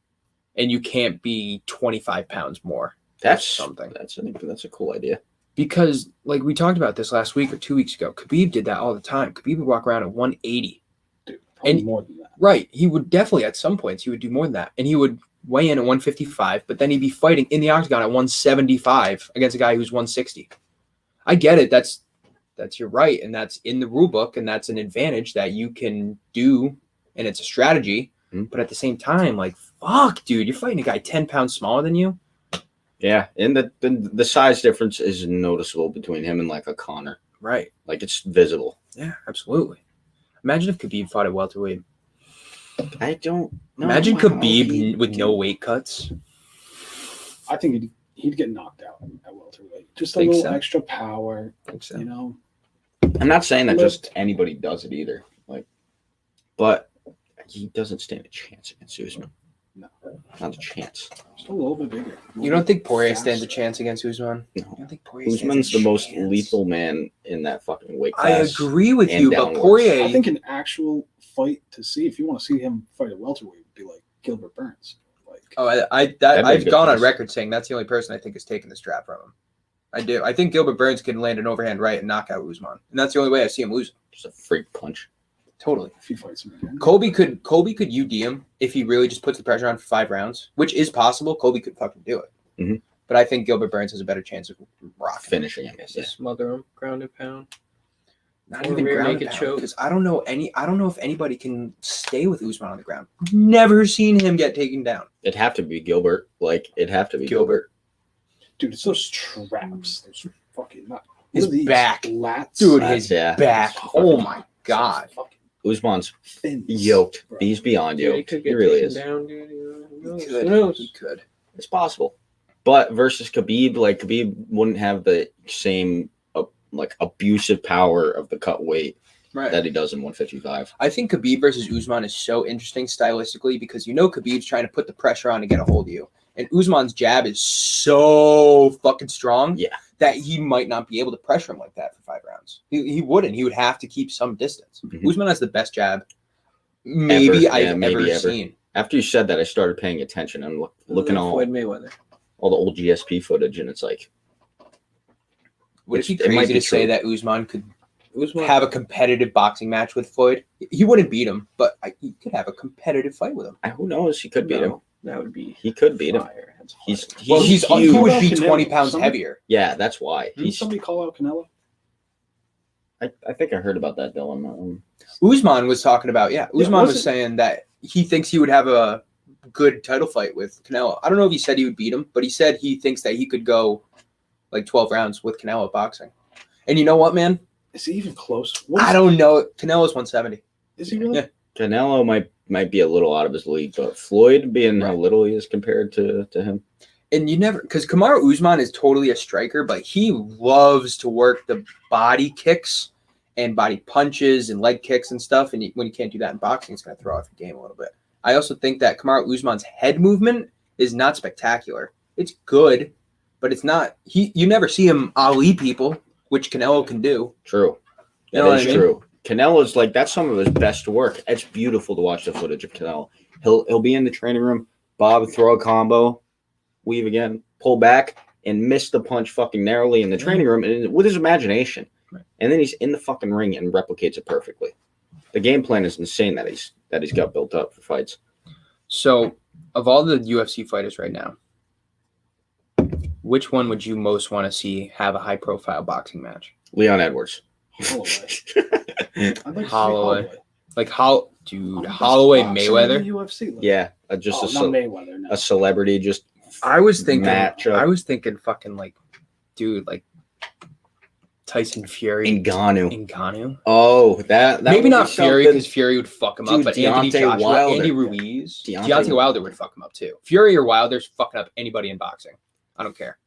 and you can't be 25 pounds more. That's something. I think that's a cool idea. Because, like we talked about this last week or 2 weeks ago, Khabib did that all the time. Khabib would walk around at 180. Dude, and more than that. Right. He would definitely, at some points, he would do more than that. And he would weigh in at 155, but then he'd be fighting in the octagon at 175 against a guy who's 160. I get it. That's your right, and that's in the rule book, and that's an advantage that you can do, and it's a strategy. Mm-hmm. But at the same time, like, fuck, dude, you're fighting a guy 10 pounds smaller than you. Yeah, and the size difference is noticeable between him and like a Conor. Right. Like it's visible. Yeah, absolutely. Imagine if Khabib fought at welterweight. I don't know. Imagine Khabib with no weight cuts. I think he'd get knocked out at welterweight. Just a Think little so? extra power. I think so. You know. I'm not saying that just anybody does it either. Like, but he doesn't stand a chance against Usman. No. Not a chance. Just a little bit bigger. You don't think Poirier stands a chance against Usman? No. You don't think Poirier stands Usman's a the most chance? lethal man in that fucking weight I class. agree with and you, but downwards. Poirier. I think an actual fight to see, if you want to see him fight at welterweight, would be like Gilbert Burns. Like, I've That'd be a good gone on choice. record saying that's the only person I think has taken the strap from him. I do. I think Gilbert Burns can land an overhand right and knock out Usman, and that's the only way I see him losing. Just a freak punch. Totally. if he fights him again. Colby could UD him if he really just puts the pressure on for 5 rounds, which is possible. Colby could fucking do it. Mhm. But I think Gilbert Burns has a better chance of rocking. Finishing him. Yes, smother him, ground and pound. Not Or even rear ground naked and pound, choke. because I don't know if anybody can stay with Usman on the ground. Never seen him get taken down. It'd have to be Gilbert. Like it'd have to be Gilbert. Dude, it's those traps. Those fucking what His are these? back. Lats. Dude, That's- his yeah. back. Oh my god. Fucking Usman's fins, yoked. bro. He's beyond Dude, he yoked. could He get really taken is. down, dude. Who knows? He could. Who knows? He could. It's possible. But versus Khabib, like Khabib wouldn't have the same like abusive power of the cut weight Right. that he does in 155. I think Khabib versus Usman is so interesting stylistically because Khabib's trying to put the pressure on to get a hold of you. And Usman's jab is so fucking strong that he might not be able to pressure him like that for 5 rounds. He wouldn't. He would have to keep some distance. Mhm. Usman has the best jab maybe I've ever seen. After you said that, I started paying attention. I'm looking all Floyd Mayweather. the old GSP footage, and it's like Would it be it might crazy be to say true. that Usman could have a competitive boxing match with Floyd. He wouldn't beat him, but he could have a competitive fight with him. Who knows? He could beat him. That would be. He could beat him. fire. That's He's fire. huge. He would be Canelo. 20 pounds Somebody- heavier. Yeah, that's why. Didn't somebody call out Canelo? I think I heard about that, Dylan. Usman was talking about, Usman was was it- saying that he thinks he would have a good title fight with Canelo. I don't know if he said he would beat him, but he said he thinks that he could go like 12 rounds with Canelo boxing. And you know what, man? Is he even close? I don't know. Canelo's 170. Is he really? Yeah. Canelo might be a little out of his league, but Floyd being how Right. little he is compared to him. And you never, because Kamaru Usman is totally a striker, but he loves to work the body kicks and body punches and leg kicks and stuff. And when you can't do that in boxing, it's going to throw off your game a little bit. I also think that Kamaru Usman's head movement is not spectacular. It's good, but it's not. You never see him Ali people, which Canelo can do. True. You That know is what I mean? true. Canelo's like that's some of his best work. It's beautiful to watch the footage of Canelo. He'll be in the training room, Bob throw a combo, weave again, pull back, and miss the punch fucking narrowly in the training room and with his imagination. Right. And then he's in the fucking ring and replicates it perfectly. The game plan is insane that he's got built up for fights. So, of all the UFC fighters right now, which one would you most want to see have a high-profile boxing match? Leon Edwards. Holloway. I'd like to see Holloway. Like I'm the best Holloway boxer in Mayweather. the UFC. Like, Yeah, just not Mayweather. No. a celebrity just I was thinking fucking like, dude, like Tyson Fury, Ngannou. Ngannou. Oh, that Maybe would not be Fury something. because Fury would fuck him up, Dude, but Anthony Deontay Joshua, Wilder. Andy Ruiz, Deontay- Deontay Wilder would fuck him up too. Fury or Wilder's fucking up anybody in boxing. I don't care.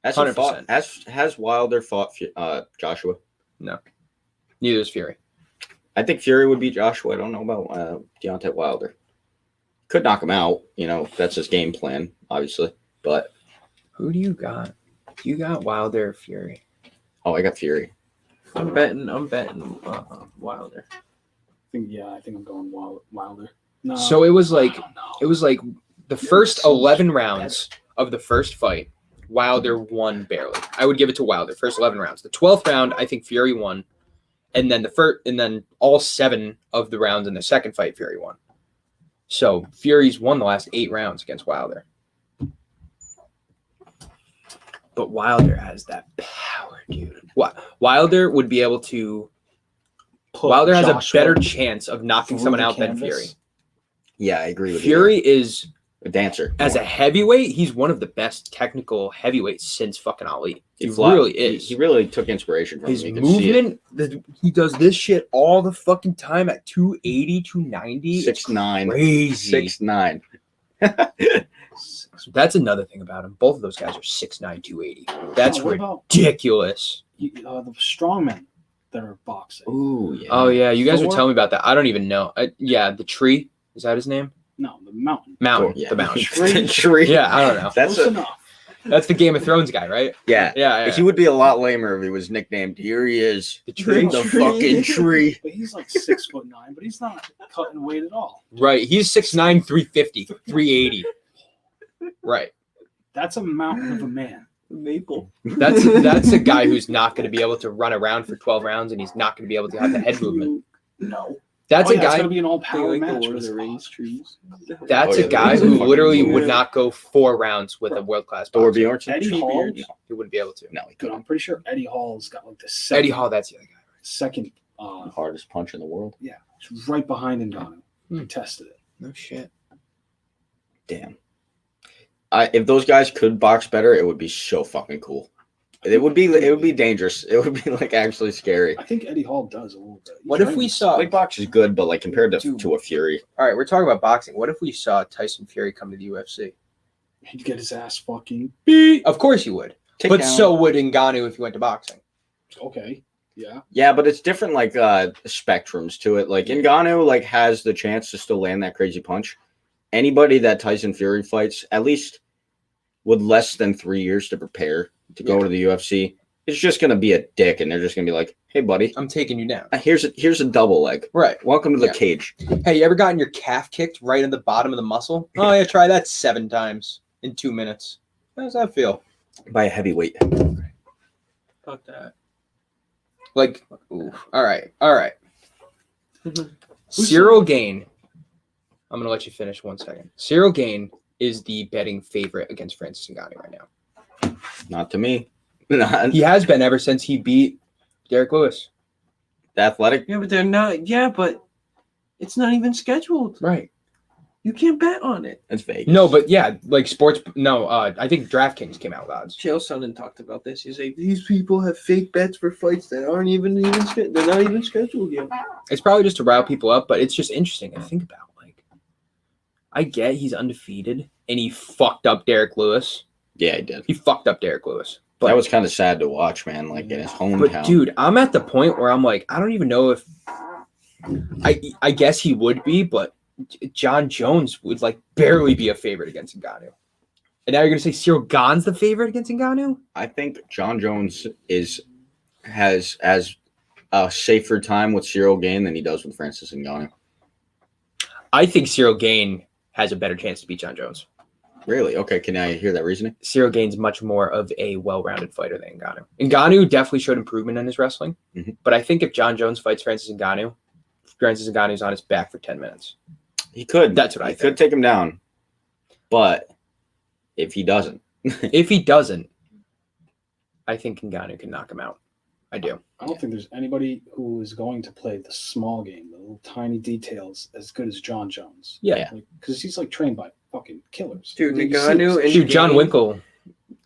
Has 100%. Has Wilder fought Joshua? Neither is Fury. I think Fury would beat Joshua. I don't know about Deontay Wilder. Could knock him out. That's his game plan, obviously. But Who do you got? You got Wilder or Fury? I got Fury. I'm betting Wilder. I think I'm going Wilder. No. So it was I like don't know. it was like the first 11 rounds of the first fight, Wilder won barely. I would give it to Wilder. First 11 rounds. The 12th round, I think Fury won, and then all 7 of the rounds in the second fight, Fury won. So Fury's won the last 8 rounds against Wilder. But Wilder has that power, dude. Wilder would be able to. Put Wilder has Joshua a better chance of knocking through someone the out than canvas. Fury. Yeah, I agree with Fury is, you. A dancer. as a heavyweight, he's one of the best technical heavyweights since fucking Ali. He fly- really is. He really took inspiration from His him. You can see it. movement, he does this shit all the fucking time at 280, 290. 6'9". Crazy. 6'9". That's another thing about him. Both of those guys are 6'9", 280. That's What about ridiculous. the strongmen that are boxing? Ooh, yeah. Oh, yeah. You guys were Thor? telling me about that. I don't even know. Yeah, the tree. Is that his name? No, the mountain. Mountain. Yeah. The mountain. Tree. Yeah, I don't know. That's Close a, enough. That's the Game of Thrones guy, right? yeah. Yeah. He would be a lot lamer if he was nicknamed. Here he is, The tree. the fucking tree. But he's like 6'9", but he's not cutting weight at all. Right. He's 6'9", 350, 380. Right. That's a mountain of a man. Maple. That's a guy who's not going to be able to run around for 12 rounds, and he's not going to be able to have the head movement. No. That's Oh, a yeah, it's guy. gonna be an all-power Like the match. Lord but of the it's Rings trees. That's Oh, yeah, a guy those are who fucking literally cool. would not go 4 rounds with a world-class Thor boxer. Bjornsson. Eddie Hall. He wouldn't be able to. No, he Good. couldn't. I'm pretty sure Eddie Hall's got like the second, Eddie Hall, that's the other guy. second The hardest punch in the world. it's right behind Ngannou. Hmm. I tested it. No shit. Damn. If those guys could box better, it would be so fucking cool. It would be dangerous. It would be like actually scary. I think Eddie Hall does a little bit. What if we saw? Like box is good, but like compared Dude. to a Fury, All right, we're talking about boxing. What if we saw Tyson Fury come to the UFC? He'd get his ass fucking beat. Of course you would, but so would Ngannou if he went to boxing. Okay. Yeah. yeah, but it's different like spectrums to it. Like Ngannou like has the chance to still land that crazy punch. Anybody that Tyson Fury fights, at least with less than 3 years to prepare to go to the UFC, it's just gonna be a dick, and they're just gonna be like, "Hey, buddy, I'm taking you down." here's a double leg. Right. Welcome to the Yeah. cage." Hey, you ever gotten your calf kicked right in the bottom of the muscle? Oh yeah, try that 7 times in 2 minutes. How does that feel? By a heavyweight. Fuck that. Like, ooh, all right. Cyril Gain. I'm gonna let you finish 1 second. Cyril Gain is the betting favorite against Francis Ngannou right now. Not to me. Not He has been ever since he beat Derek Lewis. the athletic. Yeah, but they're not. Yeah, but it's not even scheduled. Right. You can't bet on it. It's Vegas. No, but yeah, like sports. No, I think DraftKings came out with odds. Chael Sonnen talked about this. He's like, these people have fake bets for fights that aren't even they're not even scheduled yet. It's probably just to rile people up, but it's just interesting to think about. Like, I get he's undefeated and he fucked up Derek Lewis. Yeah, he did. He fucked up Derek Lewis. But That was kind of sad to watch, man. Like in his hometown. But dude, I'm at the point where I'm like, I don't even know if I guess he would be, but John Jones would like barely be a favorite against Ngannou. And now you're gonna say Cyril Gane's the favorite against Ngannou? I think John Jones has a safer time with Cyril Gain than he does with Francis Ngannou. I think Cyril Gane has a better chance to beat John Jones. Really? Okay. Can I hear that reasoning? Cyril Gane's much more of a well-rounded fighter than Ngannou. Ngannou definitely showed improvement in his wrestling, but I think if John Jones fights Francis Ngannou's on his back for 10 minutes. He could. That's what I think. could take him down, but if he doesn't, If he doesn't, I think Ngannou can knock him out. I do. I don't think there's anybody who is going to play the small game, the little tiny details, as good as John Jones. Yeah. Because he's like trained by fucking killers. Dude, Like, Ngannou and Dude, John Winkle.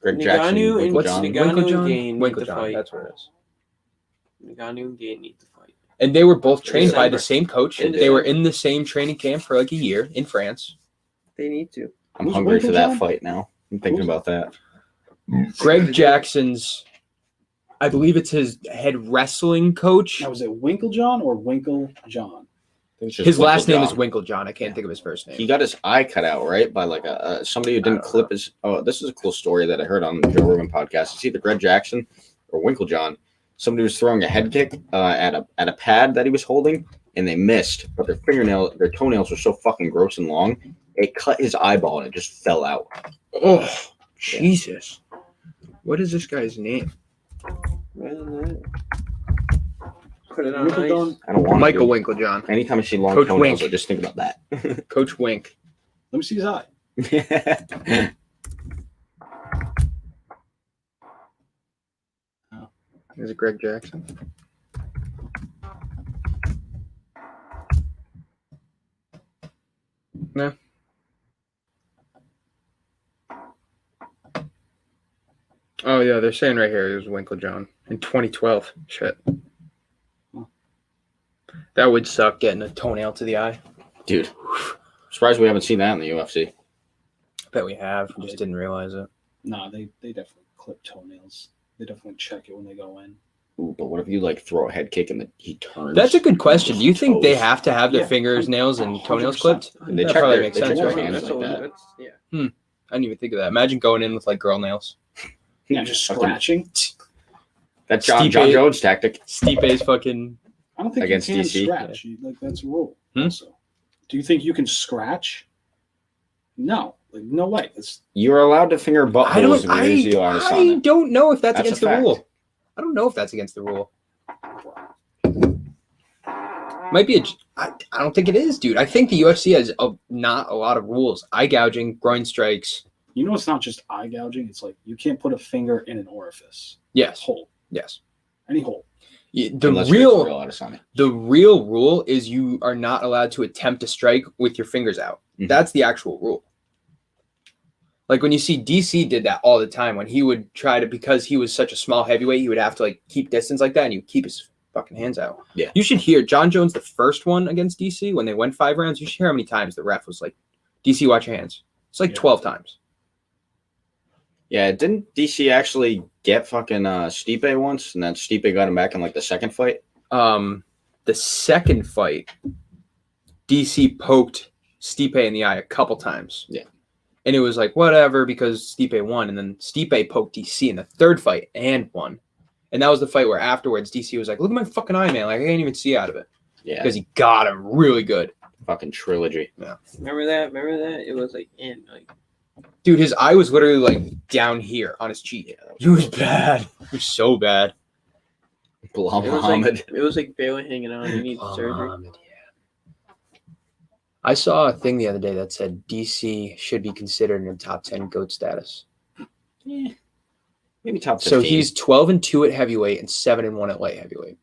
Greg Jackson, Ngannou and Winkle John. Ngannou and Gane need Winkle to John, fight. that's what it is. Ngannou and Gane need to fight. And they were both trained by December. the same coach. In They were December. in the same training camp for like a year in France. They need to. I'm Who's hungry for Winkle that John? fight now. I'm thinking about that. Greg Jackson's, I believe it's his head wrestling coach. Now, was it Winklejohn or Winkle John? It's just His last Winkle name is John. Winkle John. I can't think of his first name. He got his eye cut out, right, by like somebody who didn't clip his. Oh, this is a cool story that I heard on the Joe Rogan podcast. It's either Greg Jackson or Winkle John. Somebody was throwing a head kick at a pad that he was holding, and they missed. But their toenails were so fucking gross and long, it cut his eyeball and it just fell out. Oh, Jesus. What is this guy's name? Put it on Winkle ice. John? I don't want Michael to. Winklejohn. Anytime I see long Coach toenails, Wink. I just think about that. Coach Wink. Let me see his eye. Is it Greg Jackson? No. Oh yeah, they're saying right here it was Winklejohn in 2012. Shit. That would suck getting a toenail to the eye. Dude, surprised we haven't seen that in the UFC. I bet we have. Just didn't realize it. No, they definitely clip toenails. They definitely check it when they go in. Ooh, but what if you like throw a head kick and he turns? That's a good question. Do you think they Toes. have to have their Yeah. fingers, nails, and toenails 100%. clipped? They That check probably their, makes they check sense, their right? hands That's like all- that. that's- yeah. I didn't even think of that. Imagine going in with like girl nails. Yeah, just scratching. That's John Stipe- Jones' tactic. Stipe's fucking. I don't think Against you can DC? scratch. Like that's a rule. Hmm? Also, do you think you can scratch? No, like no way. It's You're allowed to finger buttholes I don't. if you're easy on a I sauna. don't know if that's That's against a the fact. rule. I don't know if that's against the rule. Might be. I don't think it is, dude. I think the UFC has not a lot of rules. Eye gouging, groin strikes. you know it's not just eye gouging. It's like you can't put a finger in an orifice. Yes. Hole. Yes. Any hole. The Unless you're real real Adesanya. the real rule is you are not allowed to attempt to strike with your fingers out. Mhm. That's the actual rule. Like when you see DC did that all the time when he would try to, because he was such a small heavyweight, he would have to like keep distance like that and you keep his fucking hands out. Yeah. You should hear John Jones, the first one against DC, when they went 5 rounds, you should hear how many times the ref was like, DC, watch your hands. It's like Yeah. 12 times. Yeah, didn't DC actually get fucking Stipe once, and then Stipe got him back in like the second fight? The second fight, DC poked Stipe in the eye a couple times. Yeah. And it was like, whatever, because Stipe won. And then Stipe poked DC in the third fight and won. And that was the fight where afterwards DC was like, look at my fucking eye, man. Like, I can't even see out of it. Yeah, Because he got him really good. fucking trilogy. Remember that? It was like in like Dude, his eye was literally like down here on his cheek. Yeah, that It was bad. It was so bad. Bilal It was Muhammad. it was like barely hanging on. He needed surgery. Muhammad, yeah. I saw a thing the other day that said DC should be considered in the top 10 GOAT status. Yeah. Maybe top 15. So he's 12-2 at heavyweight and 7-1 at light heavyweight.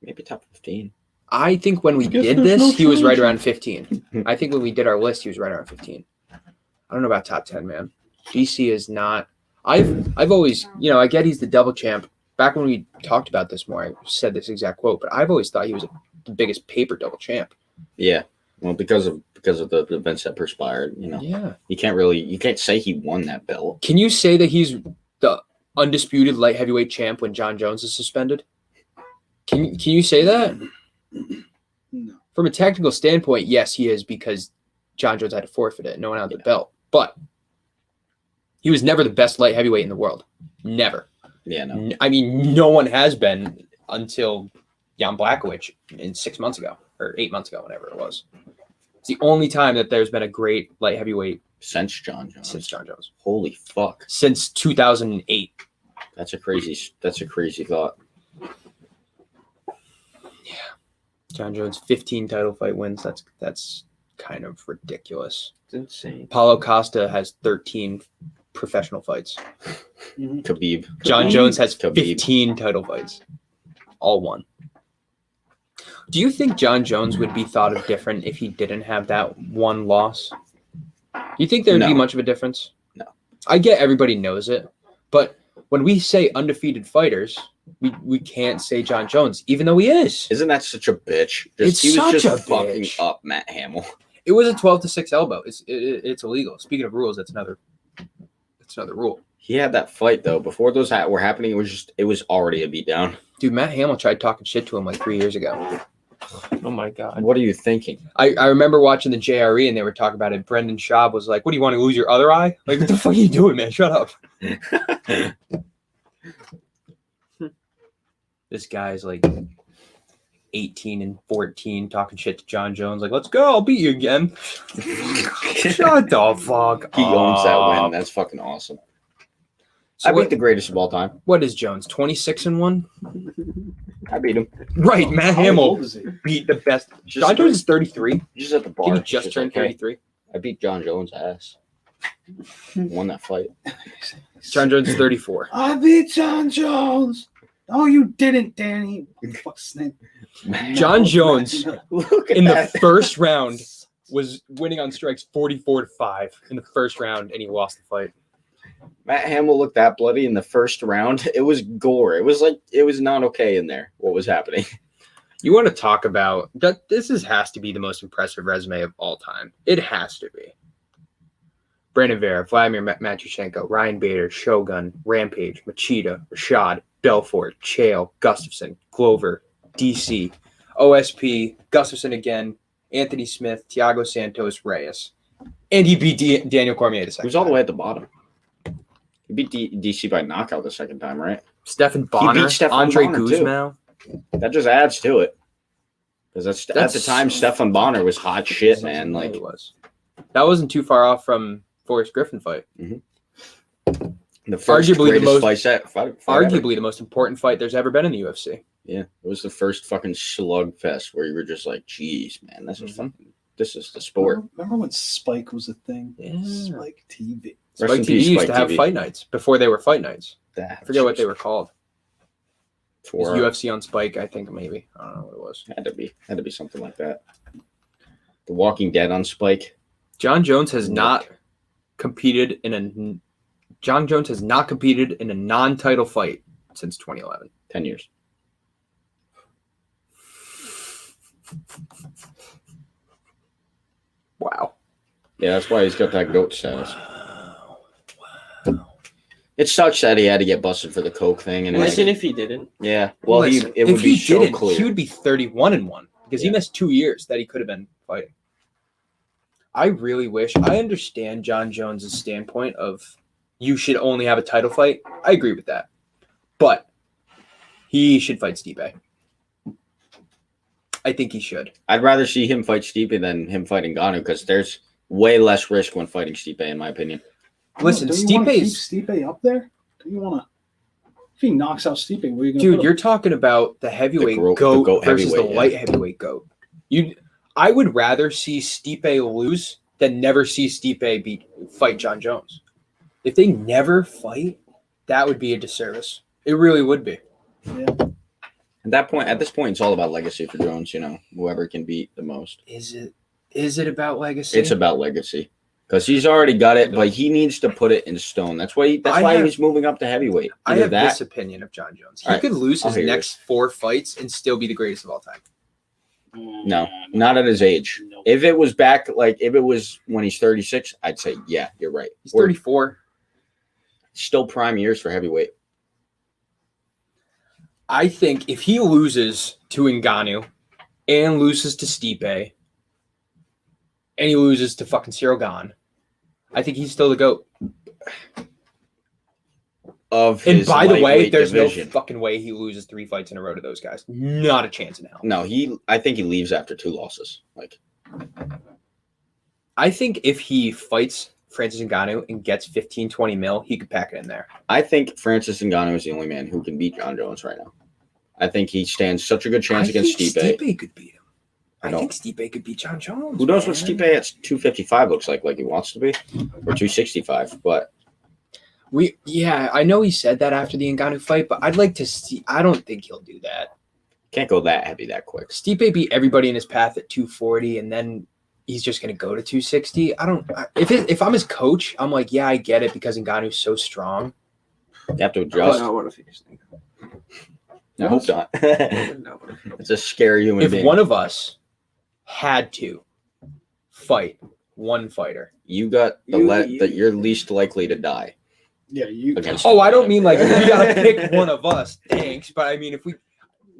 Maybe top 15. I think when we Guess did there's this, no he was right challenge. around 15. I think when we did our list, he was right around 15. I don't know about top 10, man. DC is not. I've always, I get he's the double champ. Back when we talked about this more, I said this exact quote, but I've always thought he was the biggest paper double champ. Yeah. Well, because of the events that perspired, Yeah. you can't say he won that belt. Can you say that he's the undisputed light heavyweight champ when John Jones is suspended? Can you say that? No. From a technical standpoint, yes, he is, because John Jones had to forfeit it. No one had the belt. But he was never the best light heavyweight in the world. Never. Yeah, no. I mean, no one has been until Jan Blachowicz 6 months ago or 8 months ago, whatever it was. It's the only time that there's been a great light heavyweight Since John Jones. since John Jones. Holy fuck. Since 2008. That's a crazy thought. John Jones, 15 title fight wins. That's kind of ridiculous. It's insane. Paulo Costa has 13 professional fights. Khabib. John Jones has Khabib. 15 title fights. All won. Do you think John Jones would be thought of different if he didn't have that one loss? Do you think there would be No. much of a difference? No. I get everybody knows it, but when we say undefeated fighters, we can't say John Jones, even though he is. Isn't that such a bitch? It's he was such just a fucking bitch. up Matt Hamill. It was a 12-6 elbow. It's illegal. Speaking of rules, that's another rule. He had that fight though. Before those were happening, it was already a beatdown. Dude, Matt Hamill tried talking shit to him like 3 years ago. Oh my god. What are you thinking? I remember watching the JRE and they were talking about it. Brendan Schaub was like, "What do you want to lose your other eye? Like, what the fuck are you doing, man? Shut up." This guy's like 18-14 talking shit to John Jones. Like, let's go. I'll beat you again. Shut the fuck He owns that up. win. That's fucking awesome. So I beat what, the greatest of all time. what is Jones? 26-1? I beat him. Right. Matt How Hamill old is he? beat the best. Just John Jones is 33. Just at the bar. Did he just turn like, hey, 33? I beat John Jones' ass. Won that fight. John Jones is 34. I beat John Jones. No, you didn't, Danny. What's his name? John Jones Look at in the that. first round was winning on strikes 44-5 in the first round, and he lost the fight. Matt Hamill looked that bloody in the first round. It was gore. It was not okay in there. What was happening? You want to talk about that? Has to be the most impressive resume of all time. It has to be. Brandon Vera, Vladimir Matyushenko, Ryan Bader, Shogun, Rampage, Machida, Rashad, Belfort, Chael, Gustafson, Glover, DC, OSP, Gustafson again, Anthony Smith, Thiago Santos, Reyes. And he beat Daniel Cormier the He second was all the time. way at the bottom. He beat DC by knockout the second time, right? Stephen Bonner, Stephan Andre Bonner, too. Guzmão. That just adds to it. Because at the time, Stephan Bonner was hot shit, man. Yeah, Like, he was. That wasn't too far off from Forrest Griffin fight. the first Arguably the greatest most- fight ever. Arguably the most important fight there's ever been in the UFC. Yeah, it was the first fucking slugfest where you were just like, "Geez, man, this is Mhm. fucking. This is the sport." Remember when Spike was a thing? Yeah. Spike TV. Rest Spike in TV peace, used Spike to have TV. fight nights before they were fight nights. That I forget what they were called. It was for. UFC on Spike, I think maybe. I don't know what it was. Had to be something like that. The Walking Dead on Spike. John Jones has not competed in a non-title fight since 2011. 10 years. Wow. Yeah, that's why he's got that GOAT status. It sucks that he had to get busted for the coke thing, and Imagine if he didn't. yeah, well, Listen, it would if be he so didn't, clear. he would be 31-1 because he Yeah. missed 2 years that he could have been fighting. I really wish. I understand John Jones's standpoint of you should only have a title fight. I agree with that, but he should fight Stipe. I think he should. I'd rather see him fight Stipe than him fighting Ngannou because there's way less risk when fighting Stipe, in my opinion. Listen, Don't you wanna keep Stipe's Stipe up there? Do you want to? If he knocks out Stipe, where are you going to Dude, you're talking about the heavyweight goat versus the light heavyweight goat. I would rather see Stipe lose than never see Stipe fight John Jones. If they never fight, that would be a disservice. It really would be. Yeah. At this point, it's all about legacy for Jones. Whoever can beat the most. Is it about legacy? It's about legacy because he's already got it, but he needs to put it in stone. That's why he's moving up to heavyweight. I have this opinion of John Jones. He could lose his next 4 fights and still be the greatest of all time. No, not at his age. No. If it was back, if it was when he's 36, I'd say, yeah, you're right. He's 34. Still prime years for heavyweight. I think if he loses to Ngannou and loses to Stipe and he loses to fucking Cyril Gane, I think he's still the GOAT. And by the way, there's no fucking way he loses 3 fights in a row to those guys. Not a chance in hell. No, I think he leaves after 2 losses. I think if he fights Francis Ngannou and gets 15, 20 mil, he could pack it in there. I think Francis Ngannou is the only man who can beat John Jones right now. I think he stands such a good chance against Stipe. Stipe could beat him. I think Stipe could beat John Jones. Who knows what Stipe at 255 looks like he wants to be, or 265, but. I know he said that after the Ngannou fight, but I'd like to see. I don't think he'll do that. Can't go that heavy that quick. Stipe beat everybody in his path at 240, and then he's just going to go to 260. If I'm his coach, I'm like, yeah, I get it because Ngannou's so strong. You have to adjust. I want to finish. I hope not. It's a scary human being. If one of us had to fight one fighter, you got that you're least likely to die. Yeah, you. I don't mean like we gotta pick one of us. Thanks, but I mean if we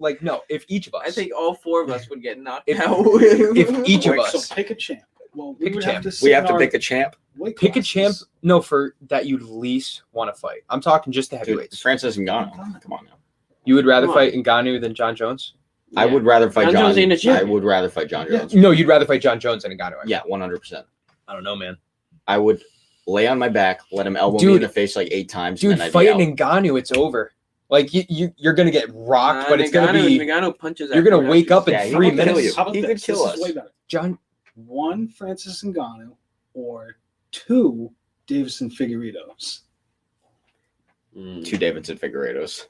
if each of us. I think all 4 of us would get knocked out. If each of us. So pick a champ. Well, pick a champ. We have to pick a champ. Pick a champ. No, for that you'd least want to fight. I'm talking just the heavyweights. Francis Ngannou. Come on now. You would rather fight Ngannou than John Jones? Yeah. I would rather fight John Jones. I would rather fight John Jones. No, you'd rather fight John Jones than Ngannou. Yeah, 100%. I don't know, man. I would lay on my back, let him elbow me in the face 8 times. Dude, fighting Ngannou, it's over. Like you're gonna get rocked, but it's gonna be. Ngannou punches. You're gonna wake up in 3 minutes. He could kill us. Way better. John, 1 Francis Ngannou or 2 Davison Figueiredos. 2 Davidson Figueiredos,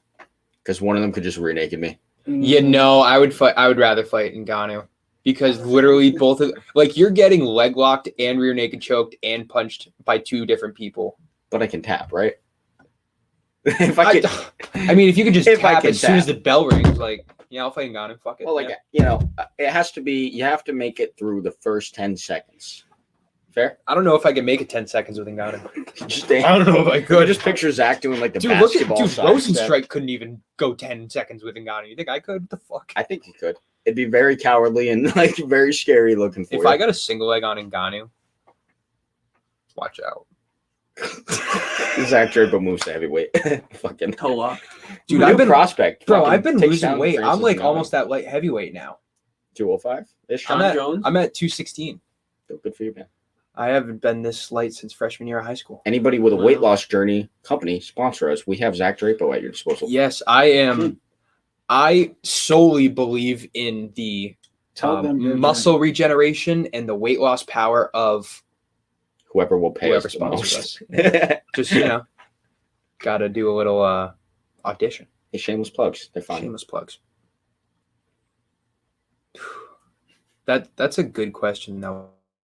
because one of them could just rear naked me. I would rather fight Ngannou because literally both of you're getting leg locked and rear naked choked and punched by 2 different people. But I can tap, right? I mean, if you could just tap as soon as the bell rings, I'll fight Ngannou. Fuck it. Well, it has to be. You have to make it through the first 10 seconds. Fair? I don't know if I can make it 10 seconds with Ngannou. I don't know if I could. Just picture Zach doing the basketball. Rosenstrike couldn't even go 10 seconds with Ngannou. You think I could? What the fuck? I think he could. It'd be very cowardly and very scary looking for you. If I got a single leg on Ngannou, watch out. Zach Draper moves to heavyweight. Fucking toe lock. Dude, I've been prospect. Bro, I've been losing weight. I'm almost at light heavyweight now. 205? I'm at 216. Good for you, man. I haven't been this light since freshman year of high school. Anybody with a weight loss journey company sponsor us. We have Zach Draper at your disposal. Yes, I am. I solely believe in the muscle regeneration and the weight loss power of whoever will pay whoever sponsors us. Just got to do a little audition. Hey, shameless plugs. They're fine. Shameless plugs. That's a good question though.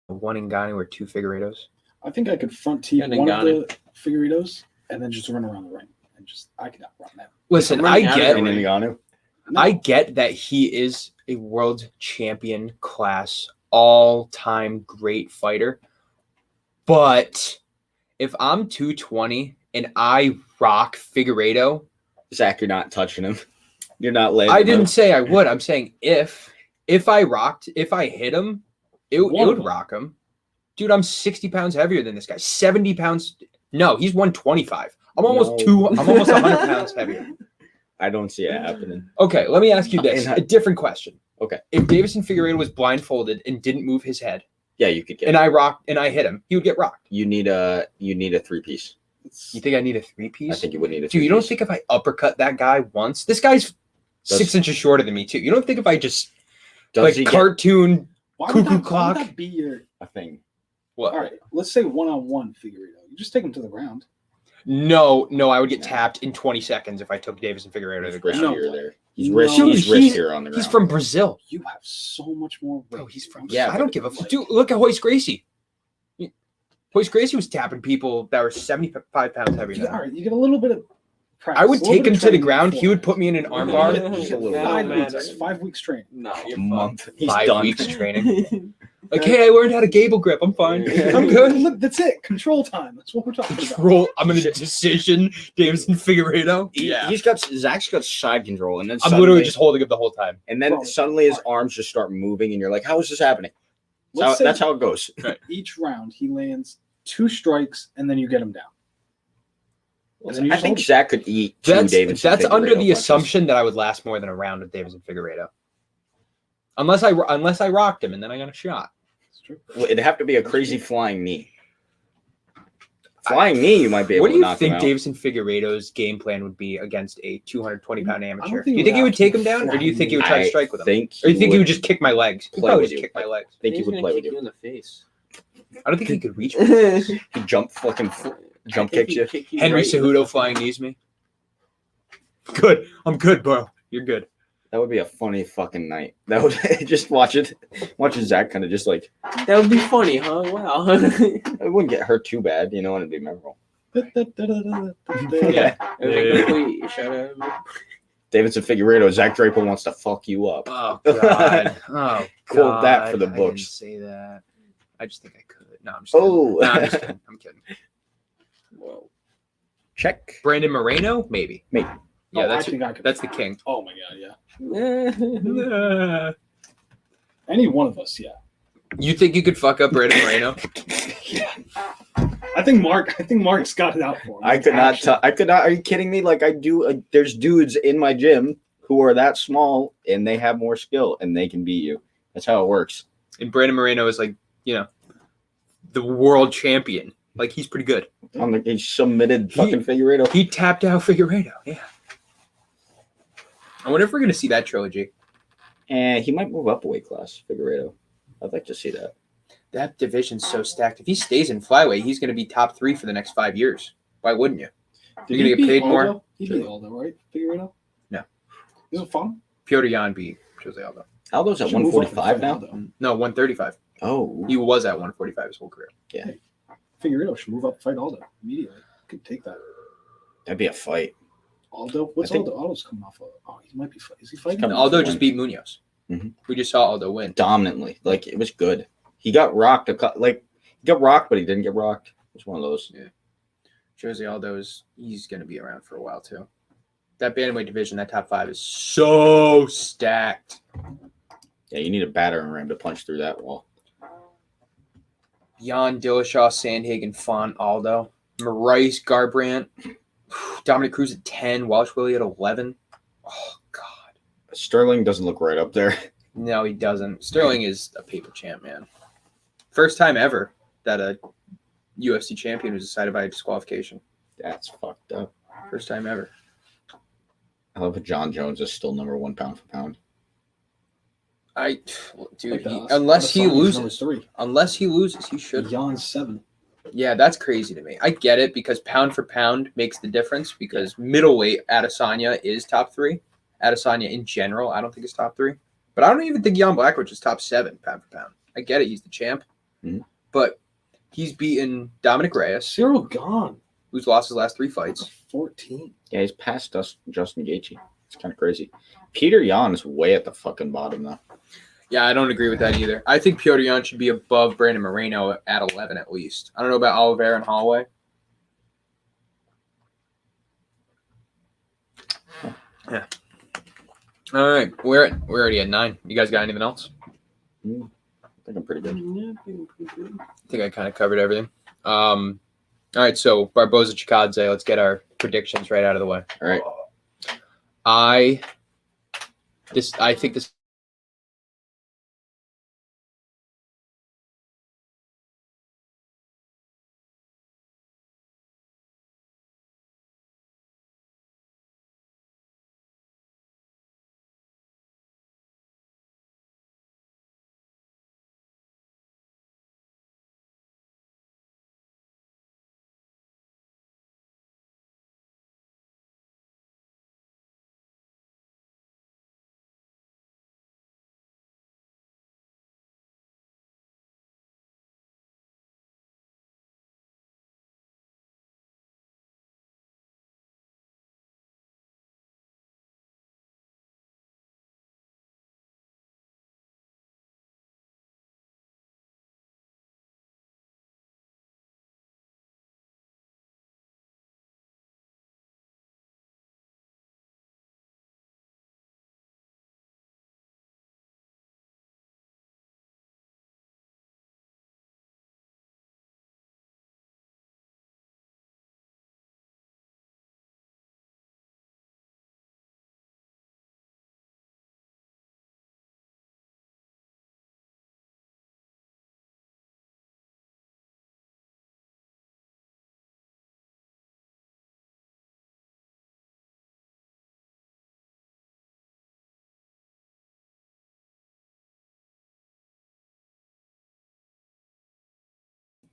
1 Ngannou or 2 Figueiredos? I think I could front team one of the Figueiredos and then just run around the ring and I could outrun that. Listen, I get that he is a world champion class, all-time great fighter. But if I'm 220 and I rock Figueiredo, Zach, you're not touching him. You're not laying. I didn't say I would. I'm saying if I hit him, it would rock him. Dude, I'm 60 pounds heavier than this guy. 70 pounds. No, he's 125. I'm almost 100 pounds heavier. I don't see it happening. Okay, let me ask you this. A different question. Okay. If Davison Figueiredo was blindfolded and didn't move his head, yeah, you could get and I hit him, he would get rocked. You need a 3-piece. You think I need a I three-piece? think you would need a Dude, you don't three-piece. think if I uppercut that guy once, this guy's Does- 6 inches shorter than me too. You don't think if I just Does he get cartoon Why would, cuckoo that, why clock? would that be your... a thing? What? All right, let's say one-on-one Figueiredo. You just take him to the ground. No, I would get No. tapped in 20 seconds if I took Davis and Figueiredo to the He's ground. No riskier way. there. He's No. Dude, riskier on the ground. He's from Brazil. You have so much more weight. Bro, he's from. Yeah, I don't but, give a fuck. like- Dude, look at Hoist Gracie. Hoist Gracie was tapping people that were 75 pounds heavier than All him. right, you get a little bit of practice. I would a little take bit him of to the training ground. He would beforehand. put me in an armbar. Just a little Five bit. weeks. 5 weeks training. No, you're A month. He's 5 done. weeks training. Like, hey, I learned how to gable grip. I'm fine. I'm good. Look, that's it. Control time. That's what we're talking about. Control. I'm gonna decision Davis and Figueiredo. Zach's got side control, and then I'm literally just holding up the whole time. and then Bro, suddenly his arms just start moving, and you're like, "How is this happening?" Let's say That's how it goes. each round he lands 2 strikes and then you get him down. And then you I just think hold- Zach could eat two That's Davidson under Figueiredo the punches. assumption that I would last more than a round with Davis and Figueiredo. Unless I rocked him and then I got a shot. It's true. Well, it'd have to be a crazy flying knee. Flying knee, you might be able What do to you knock him think out. Davison Figueiredo's game plan would be against a 220-pound amateur? think Do you he think he would would have take to him down, or do you think he would I try to strike with him? think Or do you think he would just kick my legs? He'd play probably with just you. kick my legs. think he would play with you you. in the face. I don't think he could reach me. He jump kicks you. Henry Cejudo flying knees me. Good. I'm good, bro. You're good. That would be a funny fucking night. That would just watching Zach kind of just like That would be funny, huh? Wow. it wouldn't get hurt too bad, and it'd be memorable. Yeah. Wait, shut up. Davidson Figueiredo, Zach Draper wants to fuck you up. Oh god. Oh god. Quote that for the I books. didn't say that. I just think I could. No, I'm just Oh. kidding. No, I'm just kidding. I'm kidding. Whoa. Check. Brandon Moreno, maybe. Maybe. Yeah, I that's think I could. the king. Oh my god, yeah. Yeah. Any one of us, yeah. You think you could fuck up Brandon Moreno? I think Mark's got it out for him. I could not. Are you kidding me? Like I do. There's dudes in my gym who are that small and they have more skill and they can beat you. That's how it works. And Brandon Moreno is like, the world champion. Like he's pretty good. He submitted fucking Figueiredo. He tapped out Figueiredo. Yeah. I wonder if we're gonna see that trilogy. And he might move up a weight class, Figueiredo. I'd like to see that. That division's so stacked. If he stays in flyweight, he's gonna be top 3 for the next 5 years. Why wouldn't you? Did You're gonna he get beat paid more? Aldo? He beat Aldo, right? Figueiredo? No. Is it fun? Piotr Jan beat Jose Aldo. Aldo's at Should move up and 145 fight now. Aldo. No, 135. Oh, He was at 145 his whole career. Figueiredo should move up and fight Aldo immediately. Could take that. that'd be a fight. Aldo? What's I think- Aldo? Aldo's coming off of. Oh, he might be. Is he fighting? coming- Aldo just beat Munoz. Mhm. We just saw Aldo win. Dominantly, like it was good. He got rocked. He got rocked, but he didn't get rocked. It was one of those. Jose Aldo he's gonna be around for a while too. That bantamweight division, that top 5 is so stacked. Yeah, you need a battering ram to punch through that wall. Jan Dillashaw, Sandhagen, Font, Aldo, Maurice, Garbrandt, Dominic Cruz at 10, Walsh Willie at 11. Oh God, Sterling doesn't look right up there. no, he doesn't. Sterling is a paper champ, man. First time ever that a UFC champion was decided by disqualification. That's fucked up. First time ever. I love that John Jones is still number 1 pound for pound. Dude, Like, unless he Adesanya's loses, number 3. he should. Jan's 7. Yeah, that's crazy to me. I get it because pound for pound makes the difference because middleweight Adesanya is top 3. Adesanya in general, I don't think is top 3. But I don't even think Jan Blachowicz is top 7 pound for pound. I get it, he's the champ. Mhm. But he's beaten Dominic Reyes, Cyril gone. who's lost his last 3 fights. 14. Yeah, he's past us, Justin Gaethje. It's kind of crazy. Peter Yan is way at the fucking bottom though. Yeah, I don't agree with that either. I think Piotr Jan should be above Brandon Moreno at 11 at least. I don't know about Oliveira and Holloway. Yeah. All right, we're already at 9. You guys got anything else? I think I'm pretty good. I think I kind of covered everything. All right, so Barboza Chikadze, let's get our predictions right out of the way. All right. I think this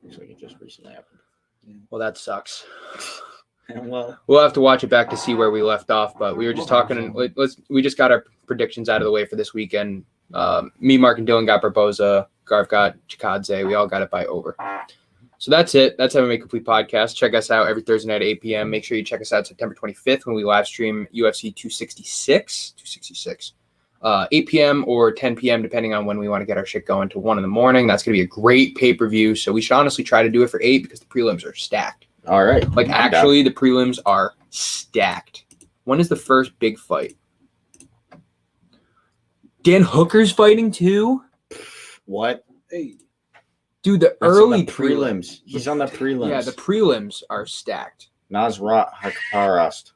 Looks like it just recently happened. Well, that sucks. Well, We'll have to watch it back to see where we left off, but we were just talking, and we just got our predictions out of the way for this weekend. Me, Mark, and Dylan got Barboza. Garv got Chikadze. We all got it by over. So that's it. That's MMA Complete Podcast. Check us out every Thursday night at 8 p.m. Make sure you check us out September 25th when we live stream UFC 266, 8 p.m. or 10 p.m. depending on when we want to get our shit going to 1 a.m. That's going to be a great pay-per-view. So we should honestly try to do it for 8 because the prelims are stacked. all right. Like, actually, the prelims are stacked. When is the first big fight? Dan Hooker's fighting too? What? Hey, Dude, the That's early on the prelims. He's on the prelims. Yeah, the prelims are stacked. Nasrat Hakaparast.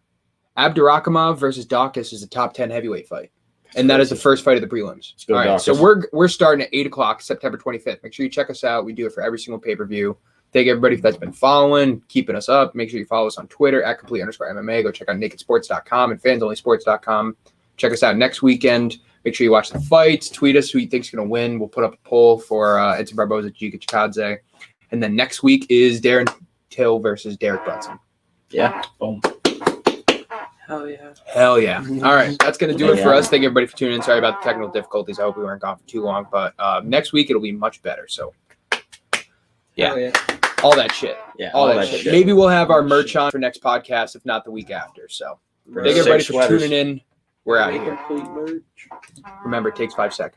Abdurakhimov versus Dawkins is a top 10 heavyweight fight. And that is the first fight of the prelims. Let's go, All right, Dawkins. so we're starting at 8 o'clock, September 25th. Make sure you check us out. We do it for every single pay-per-view. Thank everybody that's been following, keeping us up. Make sure you follow us on Twitter at complete_MMA. Go check out nakedsports.com and fansonlysports.com. Check us out next weekend. Make sure you watch the fights. Tweet us who you think's going to win. We'll put up a poll for Edson Barboza, Giga Chikadze. And then next week is Darren Till versus Derek Brunson. Yeah. boom. Hell yeah. Hell yeah. All right. That's going to do it for us. Thank everybody for tuning in. Sorry about the technical difficulties. I hope we weren't gone for too long. But next week, it'll be much better. So, yeah. Hell yeah. All that shit. Yeah. All that shit. Maybe we'll have our merch on for next podcast, if not the week after. So, thank everybody for tuning in. We're out of here. Complete merch. Remember, it takes 5 seconds.